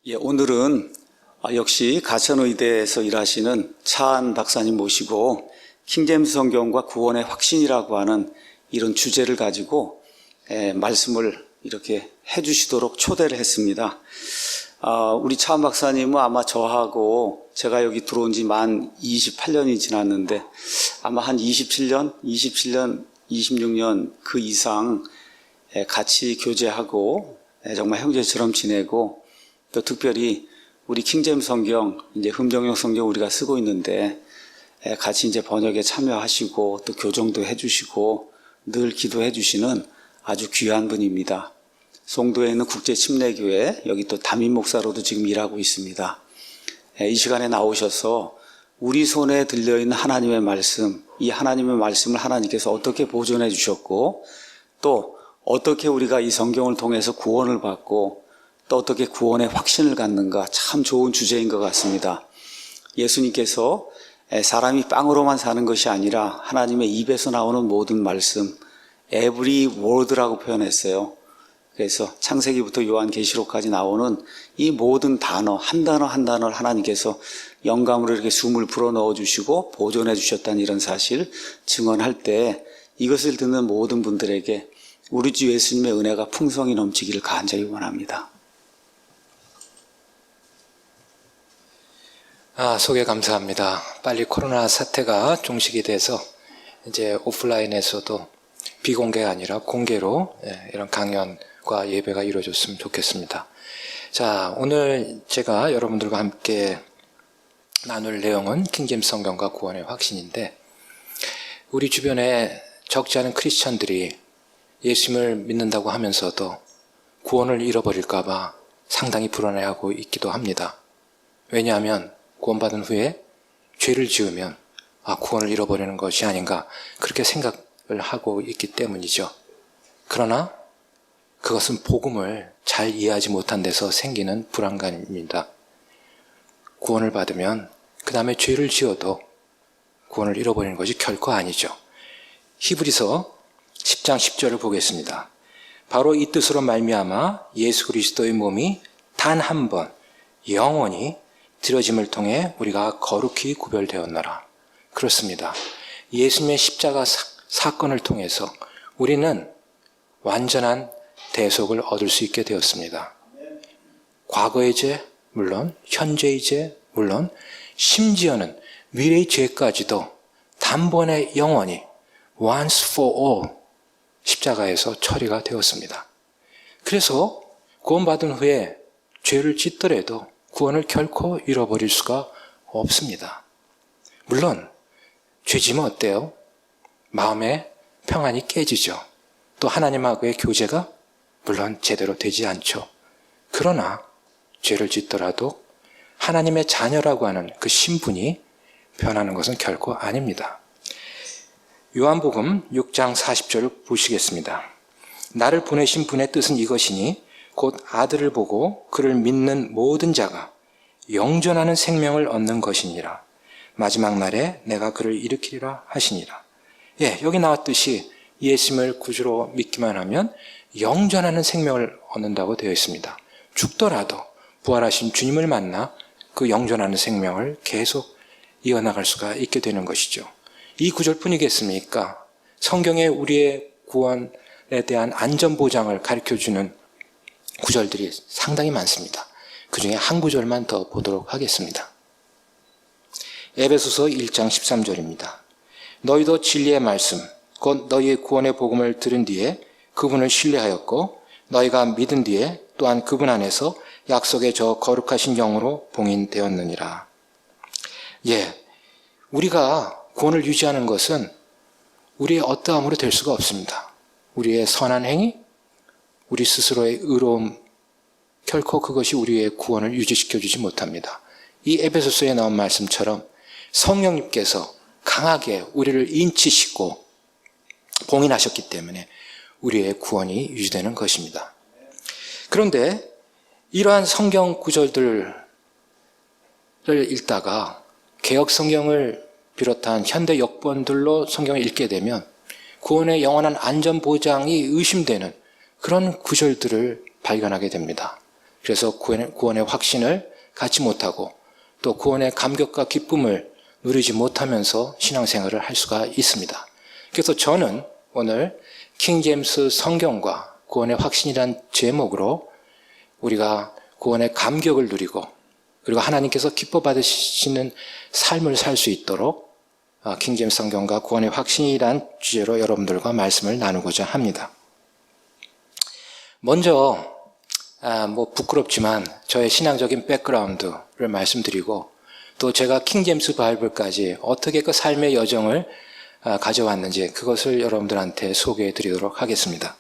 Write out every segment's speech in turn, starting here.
오늘은 역시 가천의대에서 일하시는 차한 박사님 모시고 킹제임스 성경과 구원의 확신이라고 하는 이런 주제를 가지고 말씀을 이렇게 해주시도록 초대를 했습니다. 우리 차한 박사님은 아마 저하고 제가 여기 들어온 지 만 28년이 지났는데 아마 한 27년, 26년 그 이상 같이 교제하고 정말 형제처럼 지내고, 또 특별히 우리 킹제임스 성경, 이제 흠정용 성경 우리가 쓰고 있는데 같이 이제 번역에 참여하시고 또 교정도 해주시고 늘 기도해 주시는 아주 귀한 분입니다. 송도에 있는 국제침례교회, 여기 또 담임 목사로도 지금 일하고 있습니다. 이 시간에 나오셔서 우리 손에 들려있는 하나님의 말씀, 이 하나님의 말씀을 하나님께서 어떻게 보존해 주셨고, 또 어떻게 우리가 이 성경을 통해서 구원을 받고 또 어떻게 구원의 확신을 갖는가, 참 좋은 주제인 것 같습니다. 예수님께서 사람이 빵으로만 사는 것이 아니라 하나님의 입에서 나오는 모든 말씀, every word라고 표현했어요. 그래서 창세기부터 요한계시록까지 나오는 이 모든 단어, 한 단어 한 단어를 하나님께서 영감으로 이렇게 숨을 불어넣어 주시고 보존해 주셨다는 이런 사실 증언할 때, 이것을 듣는 모든 분들에게 우리 주 예수님의 은혜가 풍성히 넘치기를 간절히 원합니다. 소개 감사합니다. 빨리 코로나 사태가 종식이 돼서 이제 오프라인에서도 비공개가 아니라 공개로 이런 강연과 예배가 이루어졌으면 좋겠습니다. 자, 오늘 제가 여러분들과 함께 나눌 내용은 킹제임스 성경과 구원의 확신인데, 우리 주변에 적지 않은 크리스천들이 예수님을 믿는다고 하면서도 구원을 잃어버릴까 봐 상당히 불안해하고 있기도 합니다. 왜냐하면 구원받은 후에 죄를 지으면 구원을 잃어버리는 것이 아닌가, 그렇게 생각을 하고 있기 때문이죠. 그러나 그것은 복음을 잘 이해하지 못한 데서 생기는 불안감입니다. 구원을 받으면 그 다음에 죄를 지어도 구원을 잃어버리는 것이 결코 아니죠. 히브리서 10장 10절을 보겠습니다. 바로 이 뜻으로 말미암아 예수 그리스도의 몸이 단 한 번 영원히 드려짐을 통해 우리가 거룩히 구별되었노라. 그렇습니다. 예수님의 십자가 사건을 통해서 우리는 완전한 대속을 얻을 수 있게 되었습니다. 과거의 죄 물론, 현재의 죄 물론, 심지어는 미래의 죄까지도 단번에 영원히 once for all 십자가에서 처리가 되었습니다. 그래서 구원받은 후에 죄를 짓더라도 구원을 결코 잃어버릴 수가 없습니다. 물론 죄지면 어때요? 마음의 평안이 깨지죠. 또 하나님하고의 교제가 물론 제대로 되지 않죠. 그러나 죄를 짓더라도 하나님의 자녀라고 하는 그 신분이 변하는 것은 결코 아닙니다. 요한복음 6장 40절을 보시겠습니다. 나를 보내신 분의 뜻은 이것이니 곧 아들을 보고 그를 믿는 모든 자가 영존하는 생명을 얻는 것이니라. 마지막 날에 내가 그를 일으키리라 하시니라. 여기 나왔듯이 예수님을 구주로 믿기만 하면 영존하는 생명을 얻는다고 되어 있습니다. 죽더라도 부활하신 주님을 만나 그 영존하는 생명을 계속 이어나갈 수가 있게 되는 것이죠. 이 구절뿐이겠습니까? 성경에 우리의 구원에 대한 안전보장을 가르쳐주는 구절들이 상당히 많습니다. 그 중에 한 구절만 더 보도록 하겠습니다. 에베소서 1장 13절입니다. 너희도 진리의 말씀, 곧 너희의 구원의 복음을 들은 뒤에 그분을 신뢰하였고 너희가 믿은 뒤에 또한 그분 안에서 약속의 저 거룩하신 영으로 봉인되었느니라. 우리가 구원을 유지하는 것은 우리의 어떠함으로 될 수가 없습니다. 우리의 선한 행위, 우리 스스로의 의로움, 결코 그것이 우리의 구원을 유지시켜주지 못합니다. 이 에베소서에 나온 말씀처럼 성령님께서 강하게 우리를 인치시고 봉인하셨기 때문에 우리의 구원이 유지되는 것입니다. 그런데 이러한 성경 구절들을 읽다가 개역 성경을 비롯한 현대 역본들로 성경을 읽게 되면 구원의 영원한 안전보장이 의심되는 그런 구절들을 발견하게 됩니다. 그래서 구원의 확신을 갖지 못하고 또 구원의 감격과 기쁨을 누리지 못하면서 신앙생활을 할 수가 있습니다. 그래서 저는 오늘 킹제임스 성경과 구원의 확신이란 제목으로 우리가 구원의 감격을 누리고 그리고 하나님께서 기뻐 받으시는 삶을 살 수 있도록 킹제임스 성경과 구원의 확신이란 주제로 여러분들과 말씀을 나누고자 합니다. 먼저 부끄럽지만 저의 신앙적인 백그라운드를 말씀드리고 또 제가 킹제임스 바이블까지 어떻게 그 삶의 여정을 가져왔는지 그것을 여러분들한테 소개해 드리도록 하겠습니다.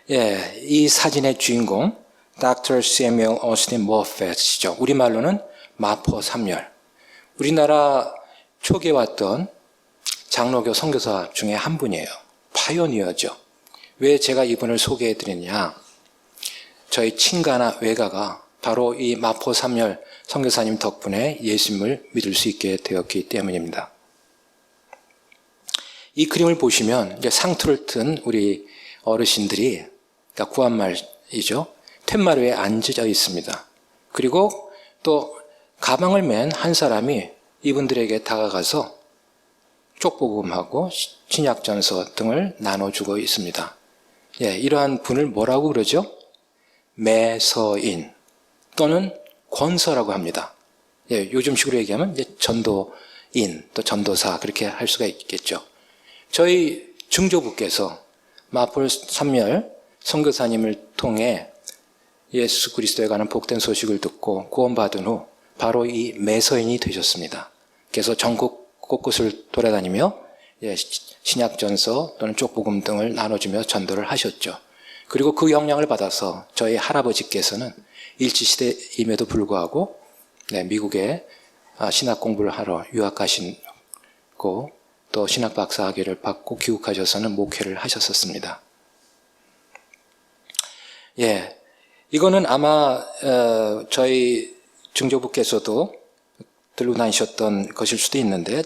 이 사진의 주인공 Dr. Samuel Austin Moffett이죠. 우리말로는 마포 3열. 우리나라 초기에 왔던 장로교 선교사 중에 한 분이에요. 파이오니어죠. 왜 제가 이분을 소개해 드리느냐? 저희 친가나 외가가 바로 이 마포 3열 선교사님 덕분에 예수님을 믿을 수 있게 되었기 때문입니다. 이 그림을 보시면 이제 상투를 튼 우리 어르신들이, 그러니까 구한말이죠, 툇마루에 앉아 있습니다. 그리고 또 가방을 맨 한 사람이 이분들에게 다가가서 쪽복음하고 신약전서 등을 나눠주고 있습니다. 이러한 분을 뭐라고 그러죠? 매서인 또는 권서라고 합니다. 요즘식으로 얘기하면 이제 전도인 또 전도사 그렇게 할 수가 있겠죠. 저희 증조부께서 마포 3열 선교사님을 통해 예수 그리스도에 관한 복된 소식을 듣고 구원받은 후 바로 이 매서인이 되셨습니다. 그래서 전국 곳곳을 돌아다니며 신약전서 또는 쪽복음 등을 나눠주며 전도를 하셨죠. 그리고 그 영향을 받아서 저희 할아버지께서는 일제시대임에도 불구하고 미국에 신학 공부를 하러 유학 가시고 또 신학 박사 학위를 받고 귀국하셔서는 목회를 하셨었습니다. 이거는 아마 저희 증조부께서도 들고 다니셨던 것일 수도 있는데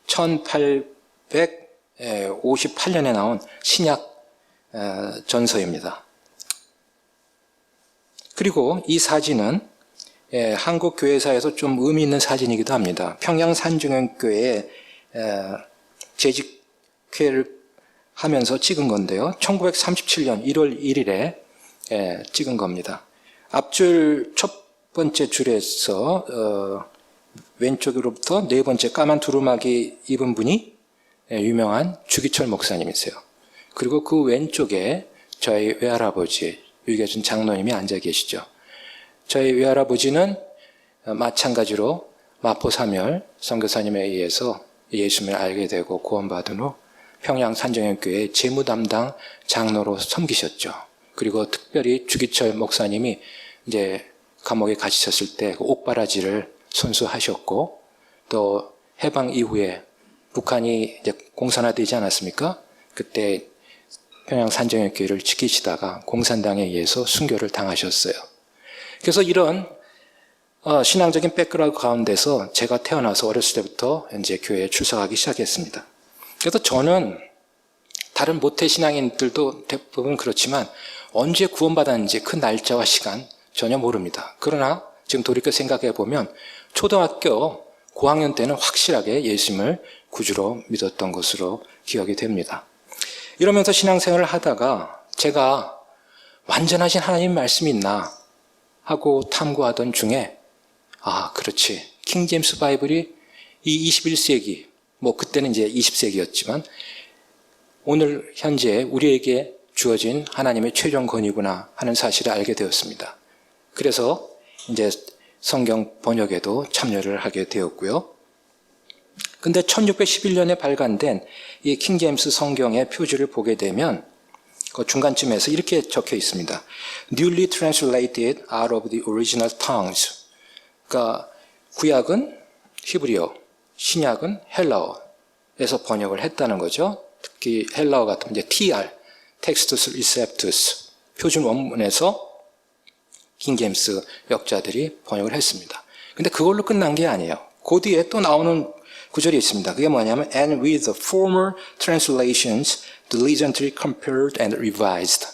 1858년에 나온 신약 전서입니다. 그리고 이 사진은 한국 교회사에서 좀 의미 있는 사진이기도 합니다. 평양 산중형교회에 재직회를 하면서 찍은 건데요. 1937년 1월 1일에 찍은 겁니다. 앞줄 첫 번째 줄에서 왼쪽으로부터 네 번째 까만 두루마기 입은 분이 유명한 주기철 목사님이세요. 그리고 그 왼쪽에 저희 외할아버지 유계준 장로님이 앉아 계시죠. 저희 외할아버지는 마찬가지로 마포 3열 선교사님에 의해서 예수님을 알게 되고 구원받은 후 평양 산정형교회 재무 담당 장로로 섬기셨죠. 그리고 특별히 주기철 목사님이 이제 감옥에 갇히셨을 때 옥바라지를 손수하셨고 또 해방 이후에 북한이 이제 공산화되지 않았습니까? 그때 평양 산정형교회를 지키시다가 공산당에 의해서 순교를 당하셨어요. 그래서 이런 신앙적인 백그라운드 가운데서 제가 태어나서 어렸을 때부터 이제 교회에 출석하기 시작했습니다. 그래서 저는 다른 모태 신앙인들도 대부분 그렇지만 언제 구원받았는지 그 날짜와 시간 전혀 모릅니다. 그러나 지금 돌이켜 생각해 보면 초등학교 고학년 때는 확실하게 예수님을 구주로 믿었던 것으로 기억이 됩니다. 이러면서 신앙생활을 하다가 제가 완전하신 하나님 말씀이 있나 하고 탐구하던 중에 그렇지. 킹제임스 바이블이 이 21세기, 그때는 이제 20세기였지만 오늘 현재 우리에게 주어진 하나님의 최종 권위구나 하는 사실을 알게 되었습니다. 그래서 이제 성경 번역에도 참여를 하게 되었고요. 근데 1611년에 발간된 이 킹제임스 성경의 표지를 보게 되면 그 중간쯤에서 이렇게 적혀 있습니다. Newly translated out of the original tongues. 그러니까 구약은 히브리어, 신약은 헬라어에서 번역을 했다는 거죠. 특히 헬라어 같은 이제 TR, Textus Receptus, 표준 원문에서 킹제임스 역자들이 번역을 했습니다. 근데 그걸로 끝난 게 아니에요. 그 뒤에 또 나오는 구절이 있습니다. 그게 뭐냐면 And with the former translations, diligently compared and revised.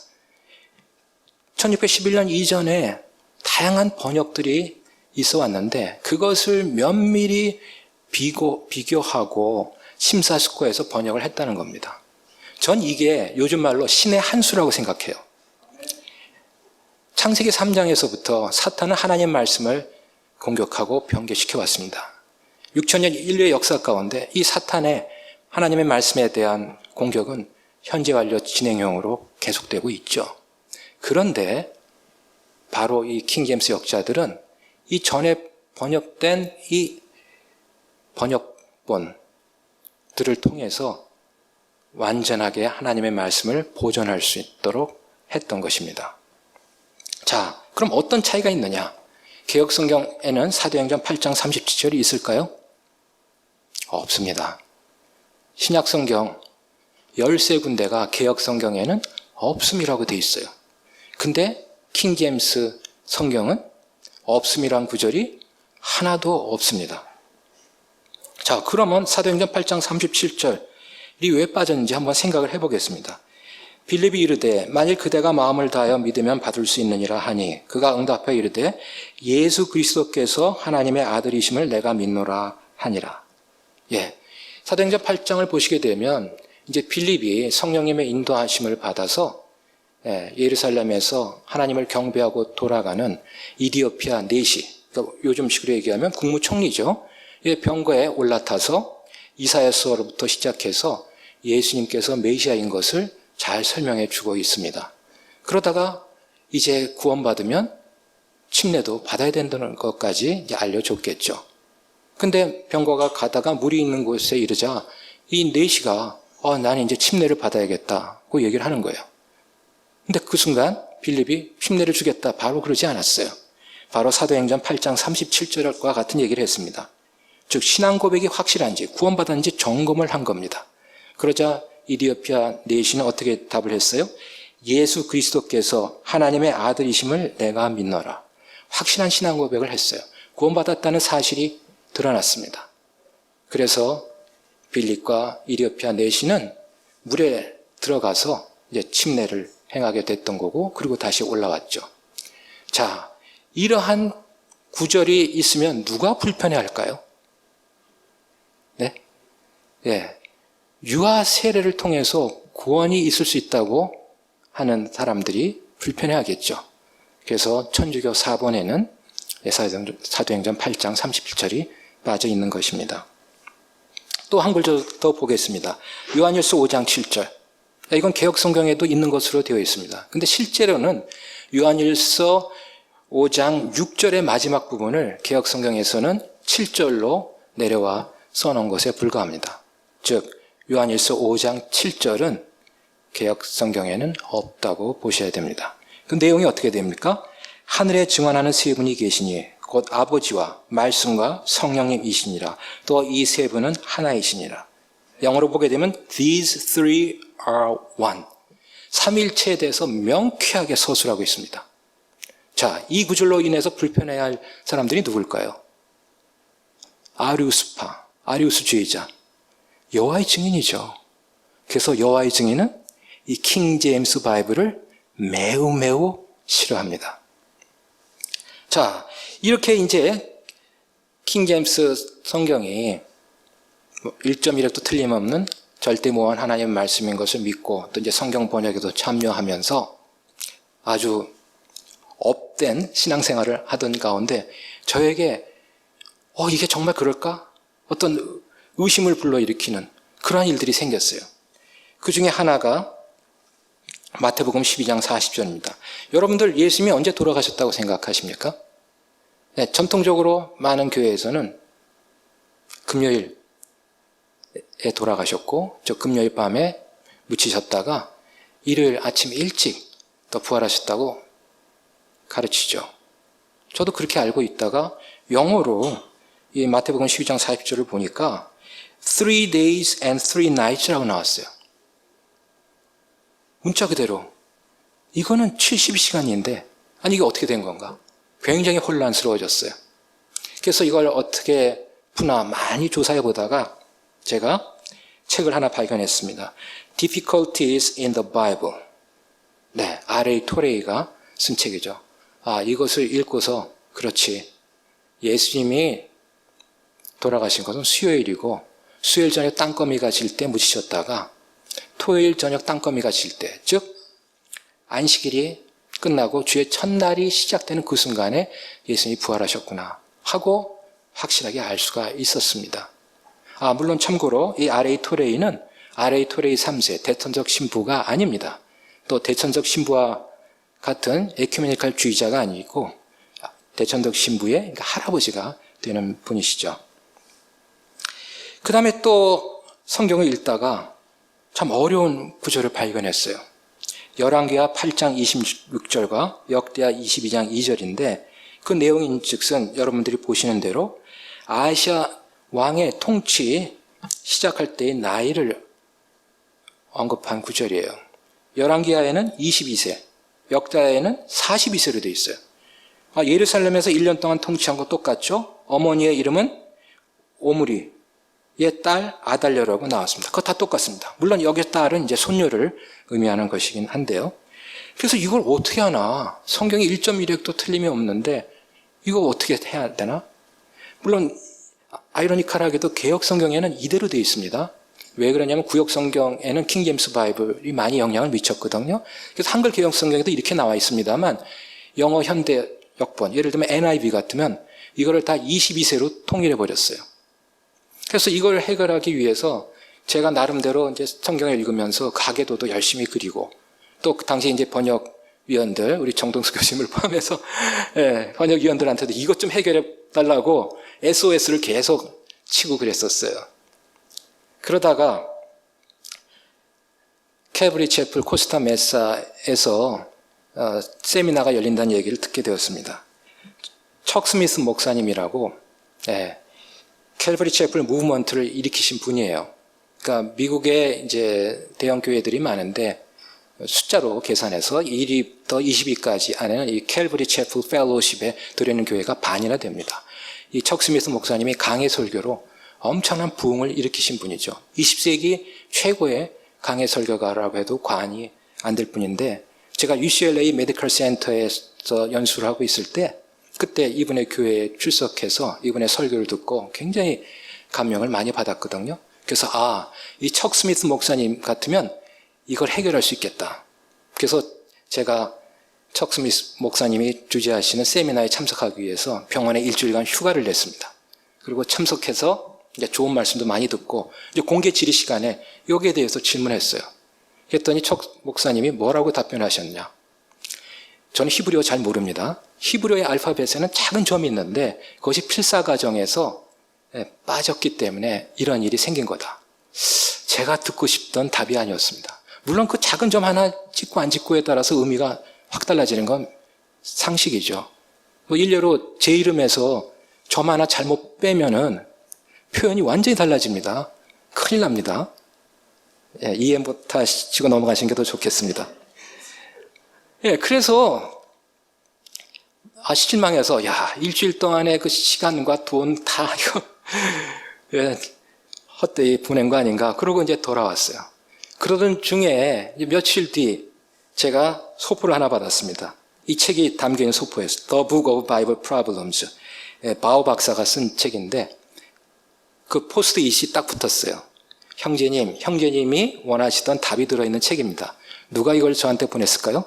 1611년 이전에 다양한 번역들이 있어 왔는데 그것을 면밀히 비교하고 심사숙고해서 번역을 했다는 겁니다. 전 이게 요즘 말로 신의 한 수라고 생각해요. 창세기 3장에서부터 사탄은 하나님 말씀을 공격하고 변개시켜 왔습니다. 6천년 인류의 역사 가운데 이 사탄의 하나님의 말씀에 대한 공격은 현재 완료 진행형으로 계속되고 있죠. 그런데 바로 이 킹제임스 역자들은 이 전에 번역된 이 번역본들을 통해서 완전하게 하나님의 말씀을 보존할 수 있도록 했던 것입니다. 자, 그럼 어떤 차이가 있느냐? 개역성경에는 사도행전 8장 37절이 있을까요? 없습니다. 신약성경 13군데가 개역성경에는 없음이라고 되어 있어요. 근데 킹제임스 성경은 없음이란 구절이 하나도 없습니다. 자, 그러면 사도행전 8장 37절이 왜 빠졌는지 한번 생각을 해보겠습니다. 빌립이 이르되 만일 그대가 마음을 다하여 믿으면 받을 수 있느니라 하니 그가 응답하여 이르되 예수 그리스도께서 하나님의 아들이심을 내가 믿노라 하니라. 예, 사도행전 8장을 보시게 되면 이제 빌립이 성령님의 인도하심을 받아서 예루살렘에서 하나님을 경배하고 돌아가는 이디오피아 내시, 그러니까 요즘식으로 얘기하면 국무총리죠. 병거에 올라타서 이사야서로부터 시작해서 예수님께서 메시아인 것을 잘 설명해 주고 있습니다. 그러다가 이제 구원받으면 침례도 받아야 된다는 것까지 알려줬겠죠. 근데 병거가 가다가 물이 있는 곳에 이르자 이 내시가 나는 이제 침례를 받아야겠다고 얘기를 하는 거예요. 근데 그 순간 빌립이 침례를 주겠다 바로 그러지 않았어요. 바로 사도행전 8장 37절과 같은 얘기를 했습니다. 즉 신앙 고백이 확실한지 구원받았는지 점검을 한 겁니다. 그러자 이디오피아 내시는 어떻게 답을 했어요? 예수 그리스도께서 하나님의 아들이심을 내가 믿노라. 확실한 신앙 고백을 했어요. 구원받았다는 사실이 드러났습니다. 그래서 빌립과 이디오피아 내시는 물에 들어가서 이제 침례를 행하게 됐던 거고 그리고 다시 올라왔죠. 자, 이러한 구절이 있으면 누가 불편해할까요? 네? 예. 유아 세례를 통해서 구원이 있을 수 있다고 하는 사람들이 불편해하겠죠. 그래서 천주교 4번에는 사도행전 8장 37절이 빠져 있는 것입니다. 또 한 글 더 보겠습니다. 요한일서 5장 7절. 이건 개역성경에도 있는 것으로 되어 있습니다. 근데 실제로는 요한일서 5장 6절의 마지막 부분을 개역성경에서는 7절로 내려와 써놓은 것에 불과합니다. 즉 요한일서 5장 7절은 개역성경에는 없다고 보셔야 됩니다. 그 내용이 어떻게 됩니까? 하늘에 증언하는 세 분이 계시니 곧 아버지와 말씀과 성령님이시니라. 또 이 세 분은 하나이시니라. 영어로 보게 되면 These three are one. 삼일체에 대해서 명쾌하게 서술하고 있습니다. 자, 이 구절로 인해서 불편해할 사람들이 누굴까요? 아리우스파, 아리우스주의자. 여호와의 증인이죠. 그래서 여호와의 증인은 이 킹제임스 바이블을 매우 싫어합니다. 자, 이렇게 이제 킹제임스 성경이 1.1획도 틀림없는 절대무한 하나님의 말씀인 것을 믿고 또 이제 성경 번역에도 참여하면서 아주 업된 신앙생활을 하던 가운데 저에게 이게 정말 그럴까? 어떤 의심을 불러일으키는 그러한 일들이 생겼어요. 그 중에 하나가 마태복음 12장 40절입니다. 여러분들 예수님이 언제 돌아가셨다고 생각하십니까? 네, 전통적으로 많은 교회에서는 금요일에 돌아가셨고 저 금요일 밤에 묻히셨다가 일요일 아침 일찍 또 부활하셨다고 가르치죠. 저도 그렇게 알고 있다가 영어로 이 마태복음 12장 40절을 보니까 3 days and 3 nights라고 나왔어요. 문자 그대로. 이거는 72시간인데 아니 이게 어떻게 된 건가? 굉장히 혼란스러워졌어요. 그래서 이걸 어떻게 푸나 많이 조사해 보다가 제가 책을 하나 발견했습니다. Difficulties in the Bible. 네, R.A. 토레이가 쓴 책이죠. 이것을 읽고서 그렇지. 예수님이 돌아가신 것은 수요일이고 수요일 저녁 땅거미가 질 때 묻히셨다가 토요일 저녁 땅거미가 질 때, 즉 안식일이 끝나고 주의 첫날이 시작되는 그 순간에 예수님이 부활하셨구나 하고 확실하게 알 수가 있었습니다. 물론 참고로 이 R.A. 토레이는 R.A. 토레이 3세 대천적 신부가 아닙니다. 또 대천적 신부와 같은 에큐메니칼 주의자가 아니고 대천적 신부의 그러니까 할아버지가 되는 분이시죠. 그 다음에 또 성경을 읽다가 참 어려운 구절을 발견했어요. 열왕기하 8장 26절과 역대하 22장 2절인데 그 내용인즉슨 여러분들이 보시는 대로 아시아 왕의 통치 시작할 때의 나이를 언급한 구절이에요. 열왕기하에는 22세, 역대하에는 42세로 되어 있어요. 예루살렘에서 1년 동안 통치한 거 똑같죠? 어머니의 이름은 오므리의 딸 아달랴라고 나왔습니다. 그거 다 똑같습니다. 물론 여기 딸은 이제 손녀를 의미하는 것이긴 한데요. 그래서 이걸 어떻게 하나? 성경이 1.1획도 틀림이 없는데 이거 어떻게 해야 되나? 물론 아이러니컬하게도 개혁 성경에는 이대로 되어 있습니다. 왜 그러냐면 구역 성경에는 킹 제임스 바이블이 많이 영향을 미쳤거든요. 그래서 한글 개혁 성경에도 이렇게 나와 있습니다만 영어 현대 역본, 예를 들면 NIV 같으면 이거를 다 22세로 통일해 버렸어요. 그래서 이걸 해결하기 위해서 제가 나름대로 이제 성경을 읽으면서 가계도도 열심히 그리고 또 그 당시 이제 번역위원들, 우리 정동수 교수님을 포함해서 번역위원들한테도 이것 좀 해결해 달라고 SOS를 계속 치고 그랬었어요. 그러다가 캐브리 채플 코스타 메사에서 세미나가 열린다는 얘기를 듣게 되었습니다. 척 스미스 목사님이라고 캘버리 채플 무브먼트를 일으키신 분이에요. 그러니까 미국에 이제 대형 교회들이 많은데 숫자로 계산해서 1위부터 20위까지 안에는 이 캘버리 채플 펠로우십에 들어있는 교회가 반이나 됩니다. 이 척 스미스 목사님이 강해 설교로 엄청난 부흥을 일으키신 분이죠. 20세기 최고의 강해 설교가라고 해도 과언이 안 될 뿐인데 제가 UCLA 메디컬 센터에서 연수를 하고 있을 때 그때 이분의 교회에 출석해서 이분의 설교를 듣고 굉장히 감명을 많이 받았거든요. 그래서 이 척 스미스 목사님 같으면 이걸 해결할 수 있겠다. 그래서 제가 척 스미스 목사님이 주재하시는 세미나에 참석하기 위해서 병원에 일주일간 휴가를 냈습니다. 그리고 참석해서 이제 좋은 말씀도 많이 듣고 이제 공개 질의 시간에 여기에 대해서 질문했어요. 그랬더니 척 목사님이 뭐라고 답변하셨냐? 저는 히브리어 잘 모릅니다. 히브리어의 알파벳에는 작은 점이 있는데 그것이 필사 과정에서 빠졌기 때문에 이런 일이 생긴 거다. 제가 듣고 싶던 답이 아니었습니다. 물론 그 작은 점 하나 찍고 안 찍고에 따라서 의미가 확 달라지는 건 상식이죠. 일례로 제 이름에서 점 하나 잘못 빼면은 표현이 완전히 달라집니다. 큰일 납니다. 이해 못하시고 넘어가시는 게 더 좋겠습니다. 그래서 실망해서 일주일 동안의 그 시간과 돈 다 이거 헛되이 보낸 거 아닌가. 그러고 이제 돌아왔어요. 그러던 중에 며칠 뒤 제가 소포를 하나 받았습니다. 이 책이 담겨있는 소포였어요. The Book of Bible Problems. 바오 박사가 쓴 책인데 그 포스트잇이 딱 붙었어요. 형제님이 원하시던 답이 들어있는 책입니다. 누가 이걸 저한테 보냈을까요?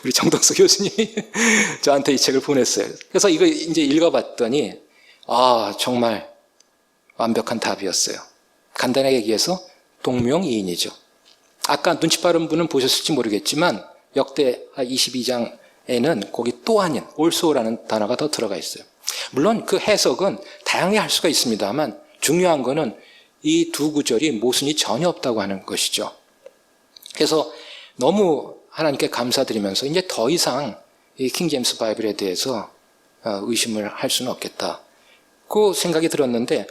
우리 정동수 교수님이 저한테 이 책을 보냈어요. 그래서 이거 이제 읽어봤더니 정말 완벽한 답이었어요. 간단하게 얘기해서 동명이인이죠. 아까 눈치 빠른 분은 보셨을지 모르겠지만 역대하 22장에는 거기 또 아닌 also라는 단어가 더 들어가 있어요. 물론 그 해석은 다양하게 할 수가 있습니다만 중요한 거는 이 두 구절이 모순이 전혀 없다고 하는 것이죠. 그래서 너무 하나님께 감사드리면서 이제 더 이상 이 킹 제임스 바이블에 대해서 의심을 할 수는 없겠다. 그 생각이 들었는데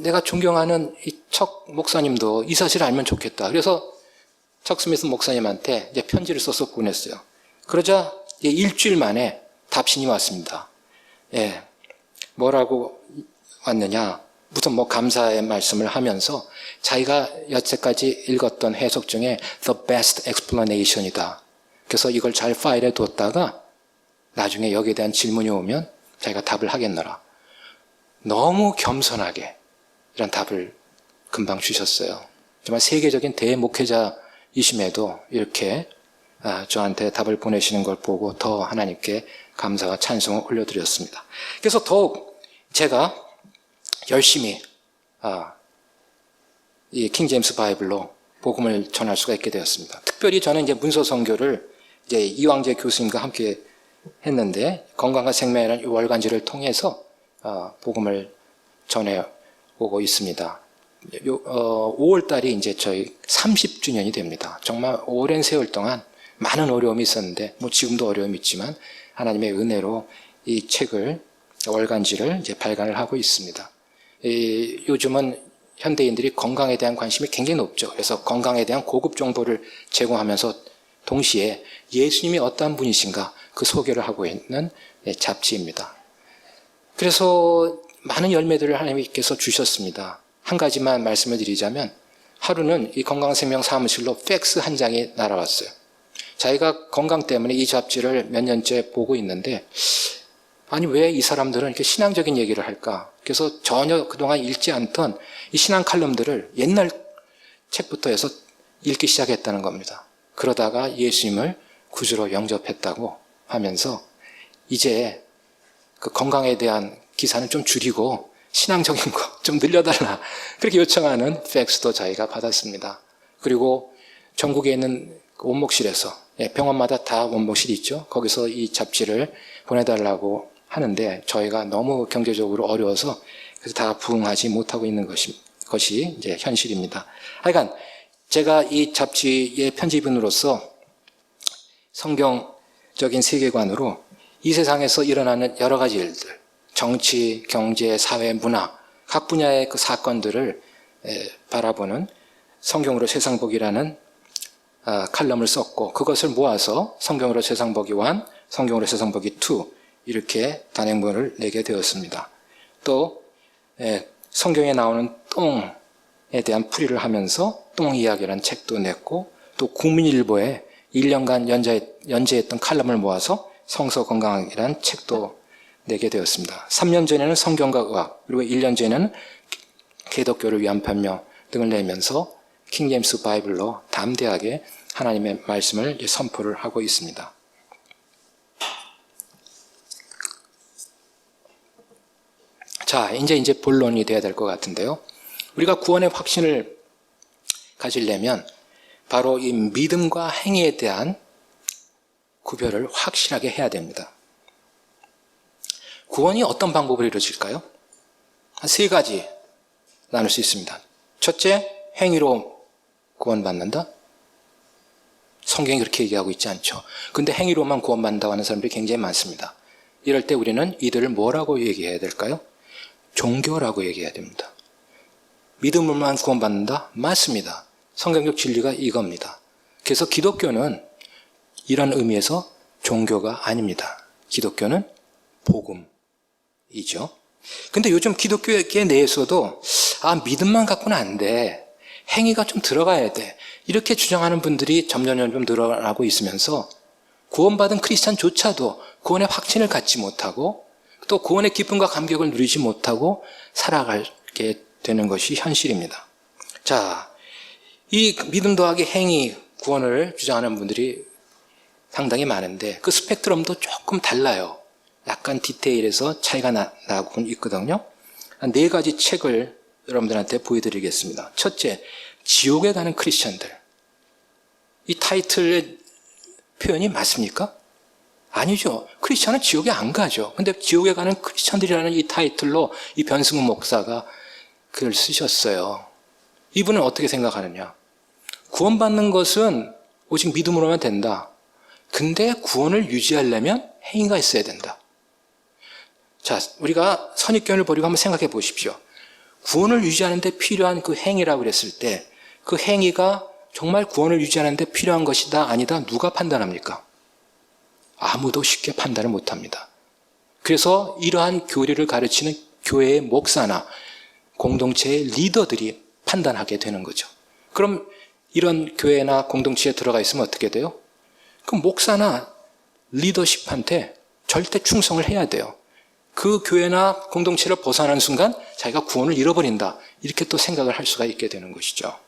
내가 존경하는 이 척 목사님도 이 사실을 알면 좋겠다. 그래서 척 스미스 목사님한테 이제 편지를 써서 보냈어요. 그러자 일주일 만에 답신이 왔습니다. 뭐라고 왔느냐? 무슨 감사의 말씀을 하면서 자기가 여태까지 읽었던 해석 중에 the best explanation이다. 그래서 이걸 잘 파일에 뒀다가 나중에 여기에 대한 질문이 오면 자기가 답을 하겠노라. 너무 겸손하게 이런 답을 금방 주셨어요. 정말 세계적인 대목회자이심에도 이렇게 저한테 답을 보내시는 걸 보고 더 하나님께 감사와 찬송을 올려드렸습니다. 그래서 더욱 제가 열심히 이 킹제임스 바이블로 복음을 전할 수가 있게 되었습니다. 특별히 저는 이제 문서 선교를 이제 이왕재 교수님과 함께 했는데 건강과 생명이라는 월간지를 통해서 복음을 전해 오고 있습니다. 5월 달이 이제 저희 30주년이 됩니다. 정말 오랜 세월 동안 많은 어려움이 있었는데 뭐 지금도 어려움이 있지만 하나님의 은혜로 이 책을 월간지를 이제 발간을 하고 있습니다. 요즘은 현대인들이 건강에 대한 관심이 굉장히 높죠. 그래서 건강에 대한 고급 정보를 제공하면서 동시에 예수님이 어떠한 분이신가 그 소개를 하고 있는 잡지입니다. 그래서 많은 열매들을 하나님께서 주셨습니다. 한 가지만 말씀을 드리자면 하루는 이 건강생명 사무실로 팩스 한 장이 날아왔어요. 자기가 건강 때문에 이 잡지를 몇 년째 보고 있는데 아니 왜 이 사람들은 이렇게 신앙적인 얘기를 할까? 그래서 전혀 그동안 읽지 않던 이 신앙 칼럼들을 옛날 책부터 해서 읽기 시작했다는 겁니다. 그러다가 예수님을 구주로 영접했다고 하면서 이제 그 건강에 대한 기사는 좀 줄이고 신앙적인 거 좀 늘려달라 그렇게 요청하는 팩스도 자기가 받았습니다. 그리고 전국에 있는 원목실에서 병원마다 다 원목실이 있죠. 거기서 이 잡지를 보내달라고 하는데 저희가 너무 경제적으로 어려워서 그래서 다 부응하지 못하고 있는 것이 이제 현실입니다. 하여간 제가 이 잡지의 편집인으로서 성경적인 세계관으로 이 세상에서 일어나는 여러 가지 일들, 정치, 경제, 사회, 문화 각 분야의 그 사건들을 바라보는 성경으로 세상보기라는 칼럼을 썼고 그것을 모아서 성경으로 세상보기 1, 성경으로 세상보기 2 이렇게 단행본을 내게 되었습니다. 또 성경에 나오는 똥에 대한 풀이를 하면서 똥 이야기라는 책도 냈고 또 국민일보에 1년간 연재했던 칼럼을 모아서 성서 건강이라는 책도 내게 되었습니다. 3년 전에는 성경과 의학, 그리고 1년 전에는 개독교를 위한 변명 등을 내면서 킹제임스 바이블로 담대하게 하나님의 말씀을 선포를 하고 있습니다. 자, 이제 본론이 돼야 될 것 같은데요. 우리가 구원의 확신을 가지려면 바로 이 믿음과 행위에 대한 구별을 확실하게 해야 됩니다. 구원이 어떤 방법으로 이루어질까요? 한 3가지 나눌 수 있습니다. 첫째, 행위로 구원받는다? 성경이 그렇게 얘기하고 있지 않죠. 근데 행위로만 구원받는다고 하는 사람들이 굉장히 많습니다. 이럴 때 우리는 이들을 뭐라고 얘기해야 될까요? 종교라고 얘기해야 됩니다. 믿음으로만 구원받는다? 맞습니다. 성경적 진리가 이겁니다. 그래서 기독교는 이런 의미에서 종교가 아닙니다. 기독교는 복음이죠. 근데 요즘 기독교계 내에서도 믿음만 갖고는 안 돼. 행위가 좀 들어가야 돼. 이렇게 주장하는 분들이 점점 늘어나고 있으면서 구원받은 크리스찬조차도 구원의 확신을 갖지 못하고 또 구원의 기쁨과 감격을 누리지 못하고 살아가게 되는 것이 현실입니다. 자, 이 믿음 더하기 행위 구원을 주장하는 분들이 상당히 많은데 그 스펙트럼도 조금 달라요. 약간 디테일에서 차이가 나곤 있거든요. 4가지 책을 여러분들한테 보여드리겠습니다. 첫째, 지옥에 가는 크리스천들. 이 타이틀의 표현이 맞습니까? 아니죠. 크리스천은 지옥에 안 가죠. 근데 지옥에 가는 크리스천들이라는 이 타이틀로 이 변승훈 목사가 글을 쓰셨어요. 이분은 어떻게 생각하느냐? 구원받는 것은 오직 믿음으로만 된다. 근데 구원을 유지하려면 행위가 있어야 된다. 자, 우리가 선입견을 버리고 한번 생각해 보십시오. 구원을 유지하는 데 필요한 그 행위라고 그랬을 때 그 행위가 정말 구원을 유지하는 데 필요한 것이다 아니다 누가 판단합니까? 아무도 쉽게 판단을 못합니다. 그래서 이러한 교리를 가르치는 교회의 목사나 공동체의 리더들이 판단하게 되는 거죠. 그럼 이런 교회나 공동체에 들어가 있으면 어떻게 돼요? 그럼 목사나 리더십한테 절대 충성을 해야 돼요. 그 교회나 공동체를 벗어나는 순간 자기가 구원을 잃어버린다. 이렇게 또 생각을 할 수가 있게 되는 것이죠.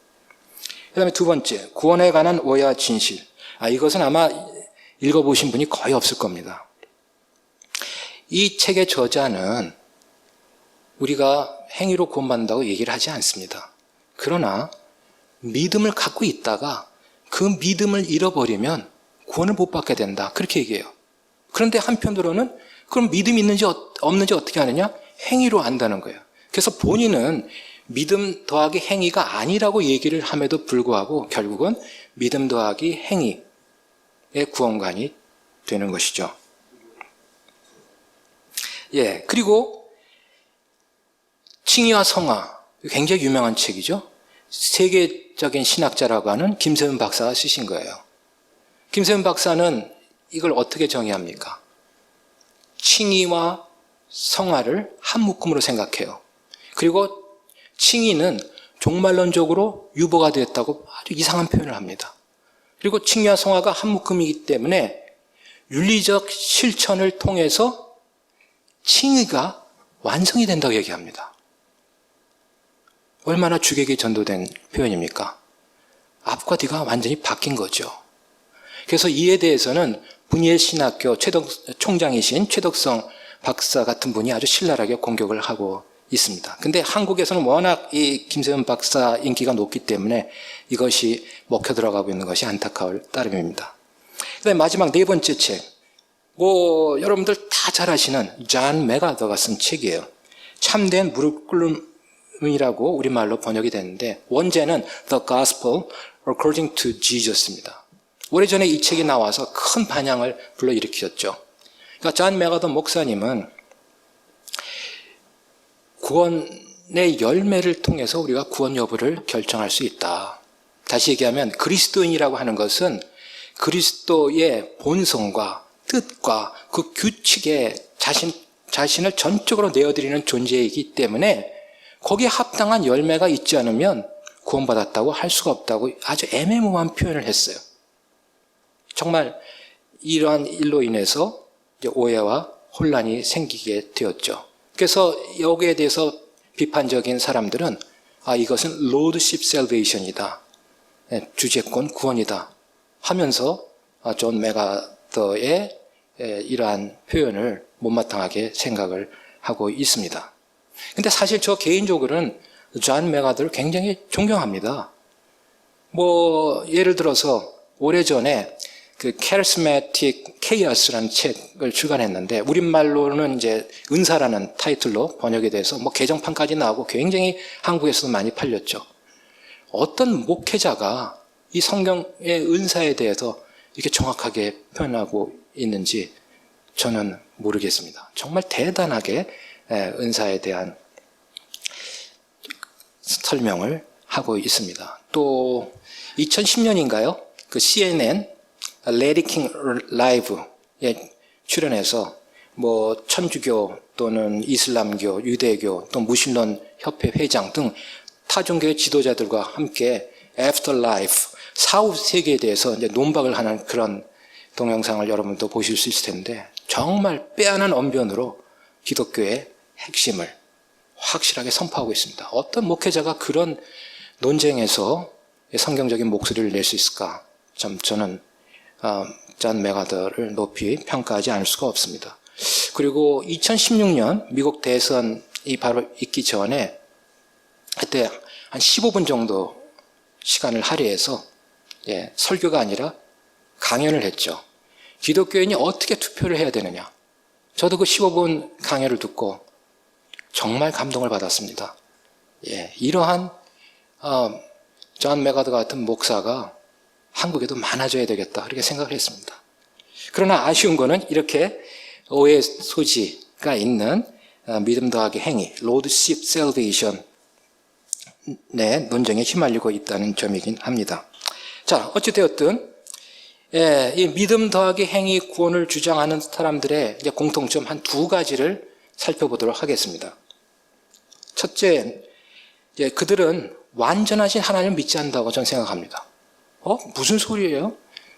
그 다음에 두 번째, 구원에 관한 오해와 진실. 이것은 아마 읽어보신 분이 거의 없을 겁니다. 이 책의 저자는 우리가 행위로 구원받는다고 얘기를 하지 않습니다. 그러나 믿음을 갖고 있다가 그 믿음을 잃어버리면 구원을 못 받게 된다. 그렇게 얘기해요. 그런데 한편으로는 그럼 믿음이 있는지 없는지 어떻게 아느냐? 행위로 안다는 거예요. 그래서 본인은 믿음 더하기 행위가 아니라고 얘기를 함에도 불구하고 결국은 믿음 더하기 행위의 구원관이 되는 것이죠. 예, 그리고 칭의와 성화, 굉장히 유명한 책이죠. 세계적인 신학자라고 하는 김세훈 박사가 쓰신 거예요. 김세훈 박사는 이걸 어떻게 정의합니까? 칭의와 성화를 한 묶음으로 생각해요. 그리고 칭의는 종말론적으로 유보가 되었다고 아주 이상한 표현을 합니다. 그리고 칭의와 성화가 한 묶음이기 때문에 윤리적 실천을 통해서 칭의가 완성이 된다고 얘기합니다. 얼마나 주객이 전도된 표현입니까? 앞과 뒤가 완전히 바뀐 거죠. 그래서 이에 대해서는 분이엘 신학교 총장이신 최덕성 박사 같은 분이 아주 신랄하게 공격을 하고 있습니다. 근데 한국에서는 워낙 이 김세훈 박사 인기가 높기 때문에 이것이 먹혀 들어가고 있는 것이 안타까울 따름입니다. 그다음에 마지막 네 번째 책. 여러분들 다 잘 아시는 존 맥아더가 쓴 책이에요. 참된 무릎 꿇음이라고 우리말로 번역이 됐는데 원제는 The Gospel According to Jesus입니다. 오래전에 이 책이 나와서 큰 반향을 불러일으켰죠. 그러니까 존 맥아더 목사님은 구원의 열매를 통해서 우리가 구원 여부를 결정할 수 있다. 다시 얘기하면 그리스도인이라고 하는 것은 그리스도의 본성과 뜻과 그 규칙에 자신을 전적으로 내어드리는 존재이기 때문에 거기에 합당한 열매가 있지 않으면 구원받았다고 할 수가 없다고 아주 애매모호한 표현을 했어요. 정말 이러한 일로 인해서 이제 오해와 혼란이 생기게 되었죠. 그래서 여기에 대해서 비판적인 사람들은 이것은 Lordship Salvation이다. 주제권 구원이다 하면서 존 맥아더의 이러한 표현을 못마땅하게 생각을 하고 있습니다. 근데 사실 저 개인적으로는 존 맥아더를 굉장히 존경합니다. 예를 들어서 오래전에 그 Charismatic Chaos라는 책을 출간했는데 우리말로는 이제 은사라는 타이틀로 번역이 돼서 개정판까지 나오고 굉장히 한국에서도 많이 팔렸죠. 어떤 목회자가 이 성경의 은사에 대해서 이렇게 정확하게 표현하고 있는지 저는 모르겠습니다. 정말 대단하게 은사에 대한 설명을 하고 있습니다. 또 2010년인가요? 그 CNN 레디 킹 라이브에 출연해서 천주교 또는 이슬람교, 유대교 또 무신론 협회 회장 등 타종교의 지도자들과 함께 애프터라이프, 사후 세계에 대해서 이제 논박을 하는 그런 동영상을 여러분도 보실 수 있을 텐데 정말 빼어난 언변으로 기독교의 핵심을 확실하게 선포하고 있습니다. 어떤 목회자가 그런 논쟁에서 성경적인 목소리를 낼 수 있을까? 저는 존 맥아더를 높이 평가하지 않을 수가 없습니다. 그리고 2016년 미국 대선이 바로 있기 전에 그때 한 15분 정도 시간을 할애해서 설교가 아니라 강연을 했죠. 기독교인이 어떻게 투표를 해야 되느냐. 저도 그 15분 강연을 듣고 정말 감동을 받았습니다. 이러한 존 맥아더 같은 목사가 한국에도 많아져야 되겠다 그렇게 생각을 했습니다. 그러나 아쉬운 거는 이렇게 오해 소지가 있는 믿음 더하기 행위, Lordship Salvation 내 논쟁에 휘말리고 있다는 점이긴 합니다. 자, 어찌되었든 이 믿음 더하기 행위 구원을 주장하는 사람들의 이제 공통점 한 두 가지를 살펴보도록 하겠습니다. 첫째, 그들은 완전하신 하나님을 믿지 않는다고 저는 생각합니다. 무슨 소리예요?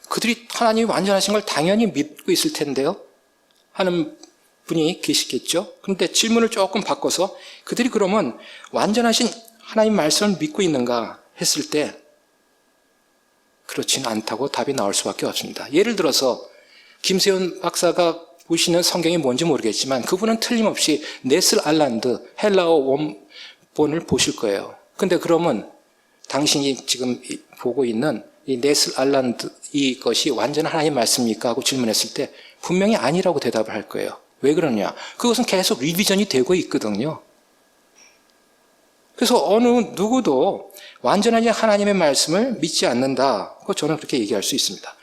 그들이 하나님이 완전하신 걸 당연히 믿고 있을 텐데요 하는 분이 계시겠죠. 그런데 질문을 조금 바꿔서 그들이 그러면 완전하신 하나님 말씀을 믿고 있는가 했을 때 그렇지는 않다고 답이 나올 수밖에 없습니다. 예를 들어서 김세훈 박사가 보시는 성경이 뭔지 모르겠지만 그분은 틀림없이 네슬 알란드 헬라어 원본을 보실 거예요. 근데 그러면 당신이 지금 보고 있는 이 네슬 알란드 이것이 완전한 하나님 말씀입니까? 하고 질문했을 때 분명히 아니라고 대답을 할 거예요. 왜 그러냐? 그것은 계속 리비전이 되고 있거든요. 그래서 어느 누구도 완전하게 하나님의 말씀을 믿지 않는다. 저는 그렇게 얘기할 수 있습니다.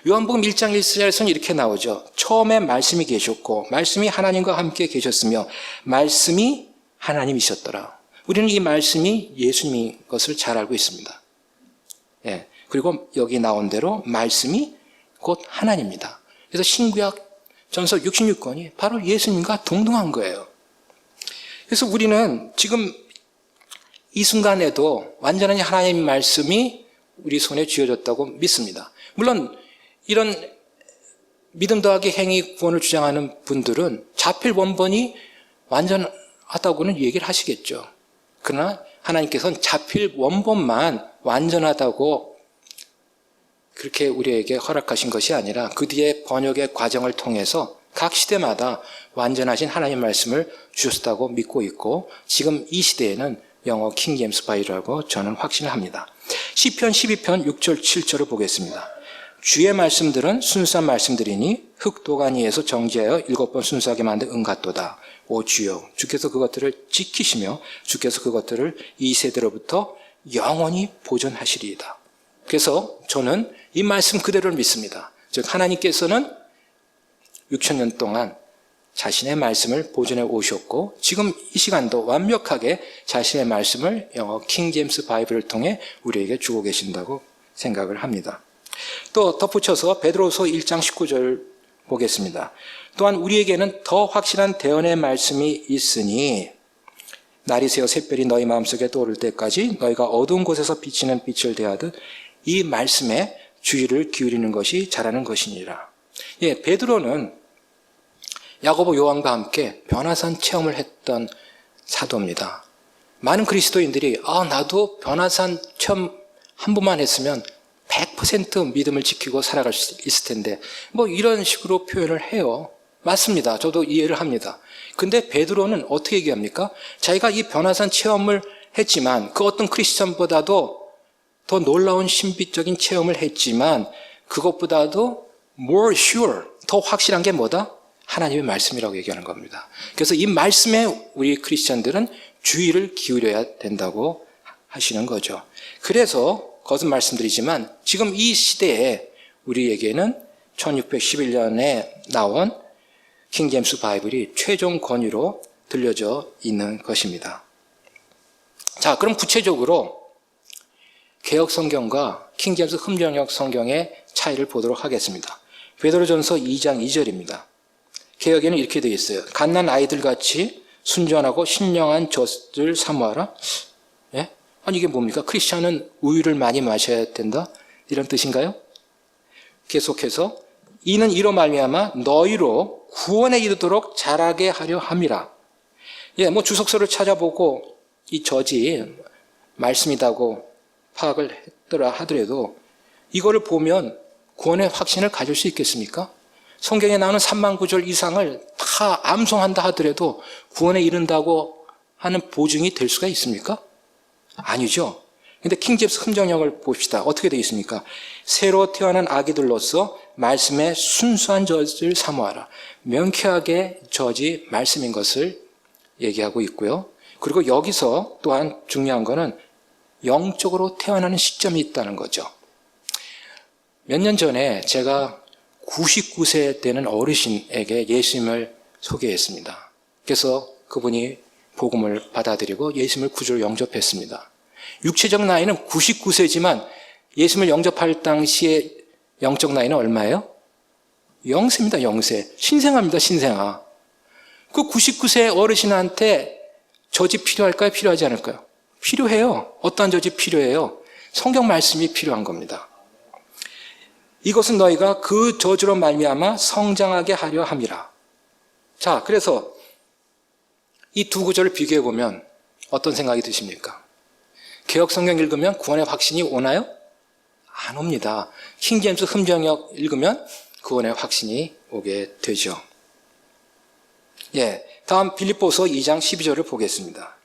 요한복음 1장 1절에서는 이렇게 나오죠. 처음에 말씀이 계셨고 말씀이 하나님과 함께 계셨으며 말씀이 하나님이셨더라. 우리는 이 말씀이 예수님인 것을 잘 알고 있습니다. 예. 그리고 여기 나온 대로 말씀이 곧 하나님입니다. 그래서 신구약 전서 66권이 바로 예수님과 동등한 거예요. 그래서 우리는 지금 이 순간에도 완전한 하나님의 말씀이 우리 손에 쥐어졌다고 믿습니다. 물론 이런 믿음 더하기 행위 구원을 주장하는 분들은 자필 원본이 완전하다고는 얘기를 하시겠죠. 그러나 하나님께서는 자필 원본만 완전하다고 그렇게 우리에게 허락하신 것이 아니라 그 뒤에 번역의 과정을 통해서 각 시대마다 완전하신 하나님 말씀을 주셨다고 믿고 있고 지금 이 시대에는 영어 킹 제임스 바이블이라고 저는 확신을 합니다. 시편 12편 6절 7절을 보겠습니다. 주의 말씀들은 순수한 말씀들이니 흙도가니에서 정지하여 7번 순수하게 만든 은같도다. 오 주여 주께서 그것들을 지키시며 주께서 그것들을 이 세대로부터 영원히 보존하시리이다. 그래서 저는 이 말씀 그대로를 믿습니다. 즉 하나님께서는 6,000년 동안 자신의 말씀을 보존해 오셨고 지금 이 시간도 완벽하게 자신의 말씀을 영어 킹 제임스 바이블을 통해 우리에게 주고 계신다고 생각을 합니다. 또 덧붙여서 베드로서 1장 19절 보겠습니다. 또한 우리에게는 더 확실한 대언의 말씀이 있으니 날이 새어 샛별이 너희 마음속에 떠오를 때까지 너희가 어두운 곳에서 비치는 빛을 대하듯 이 말씀에 주의를 기울이는 것이 잘하는 것이니라. 예, 베드로는 야고보 요한과 함께 변화산 체험을 했던 사도입니다. 많은 그리스도인들이 나도 변화산 체험 한 번만 했으면 100% 믿음을 지키고 살아갈 수 있을 텐데 이런 식으로 표현을 해요. 맞습니다. 저도 이해를 합니다. 근데 베드로는 어떻게 얘기합니까? 자기가 이 변화산 체험을 했지만 그 어떤 크리스천보다도 더 놀라운 신비적인 체험을 했지만 그것보다도 more sure, 더 확실한 게 뭐다? 하나님의 말씀이라고 얘기하는 겁니다. 그래서 이 말씀에 우리 크리스천들은 주의를 기울여야 된다고 하시는 거죠. 그래서 거듭 말씀드리지만 지금 이 시대에 우리에게는 1611년에 나온 킹 제임스 바이블이 최종 권위로 들려져 있는 것입니다. 자, 그럼 구체적으로 개역 성경과 킹 제임스 흠정역 성경의 차이를 보도록 하겠습니다. 베드로전서 2장 2절입니다. 개역에는 이렇게 되어 있어요. 갓난 아이들같이 순전하고 신령한 젖을 사모하라. 예? 아니 이게 뭡니까? 크리스찬은 우유를 많이 마셔야 된다? 이런 뜻인가요? 계속해서 이는 이로 말미암아 너희로 구원에 이르도록 자라게 하려 함이라. 예, 주석서를 찾아보고 이 젖이 말씀이다고 파악을 했더라 하더라도 이거를 보면 구원의 확신을 가질 수 있겠습니까? 성경에 나오는 3만 구절 이상을 다 암송한다 하더라도 구원에 이른다고 하는 보증이 될 수가 있습니까? 아니죠. 근데 킹 제임스 흠정역을 봅시다. 어떻게 되어 있습니까? 새로 태어난 아기들로서 말씀의 순수한 젖을 사모하라. 명쾌하게 젖이 말씀인 것을 얘기하고 있고요. 그리고 여기서 또한 중요한 거는 영적으로 태어나는 시점이 있다는 거죠. 몇 년 전에 제가 99세 되는 어르신에게 예수님을 소개했습니다. 그래서 그분이 복음을 받아들이고 예수님을 구주로 영접했습니다. 육체적 나이는 99세지만 예수님을 영접할 당시에 영적 나이는 얼마예요? 0세입니다. 0세. 신생아입니다. 신생아. 그 99세 어르신한테 젖이 필요할까요? 필요하지 않을까요? 필요해요. 어떠한 젖이 필요해요? 성경 말씀이 필요한 겁니다. 이것은 너희가 그 저주로 말미암아 성장하게 하려 함이라. 자, 그래서 이 두 구절을 비교해 보면 어떤 생각이 드십니까? 개역 성경 읽으면 구원의 확신이 오나요? 안 옵니다. 킹제임스 흠정역 읽으면 구원의 확신이 오게 되죠. 다음 빌립보서 2장 12절을 보겠습니다.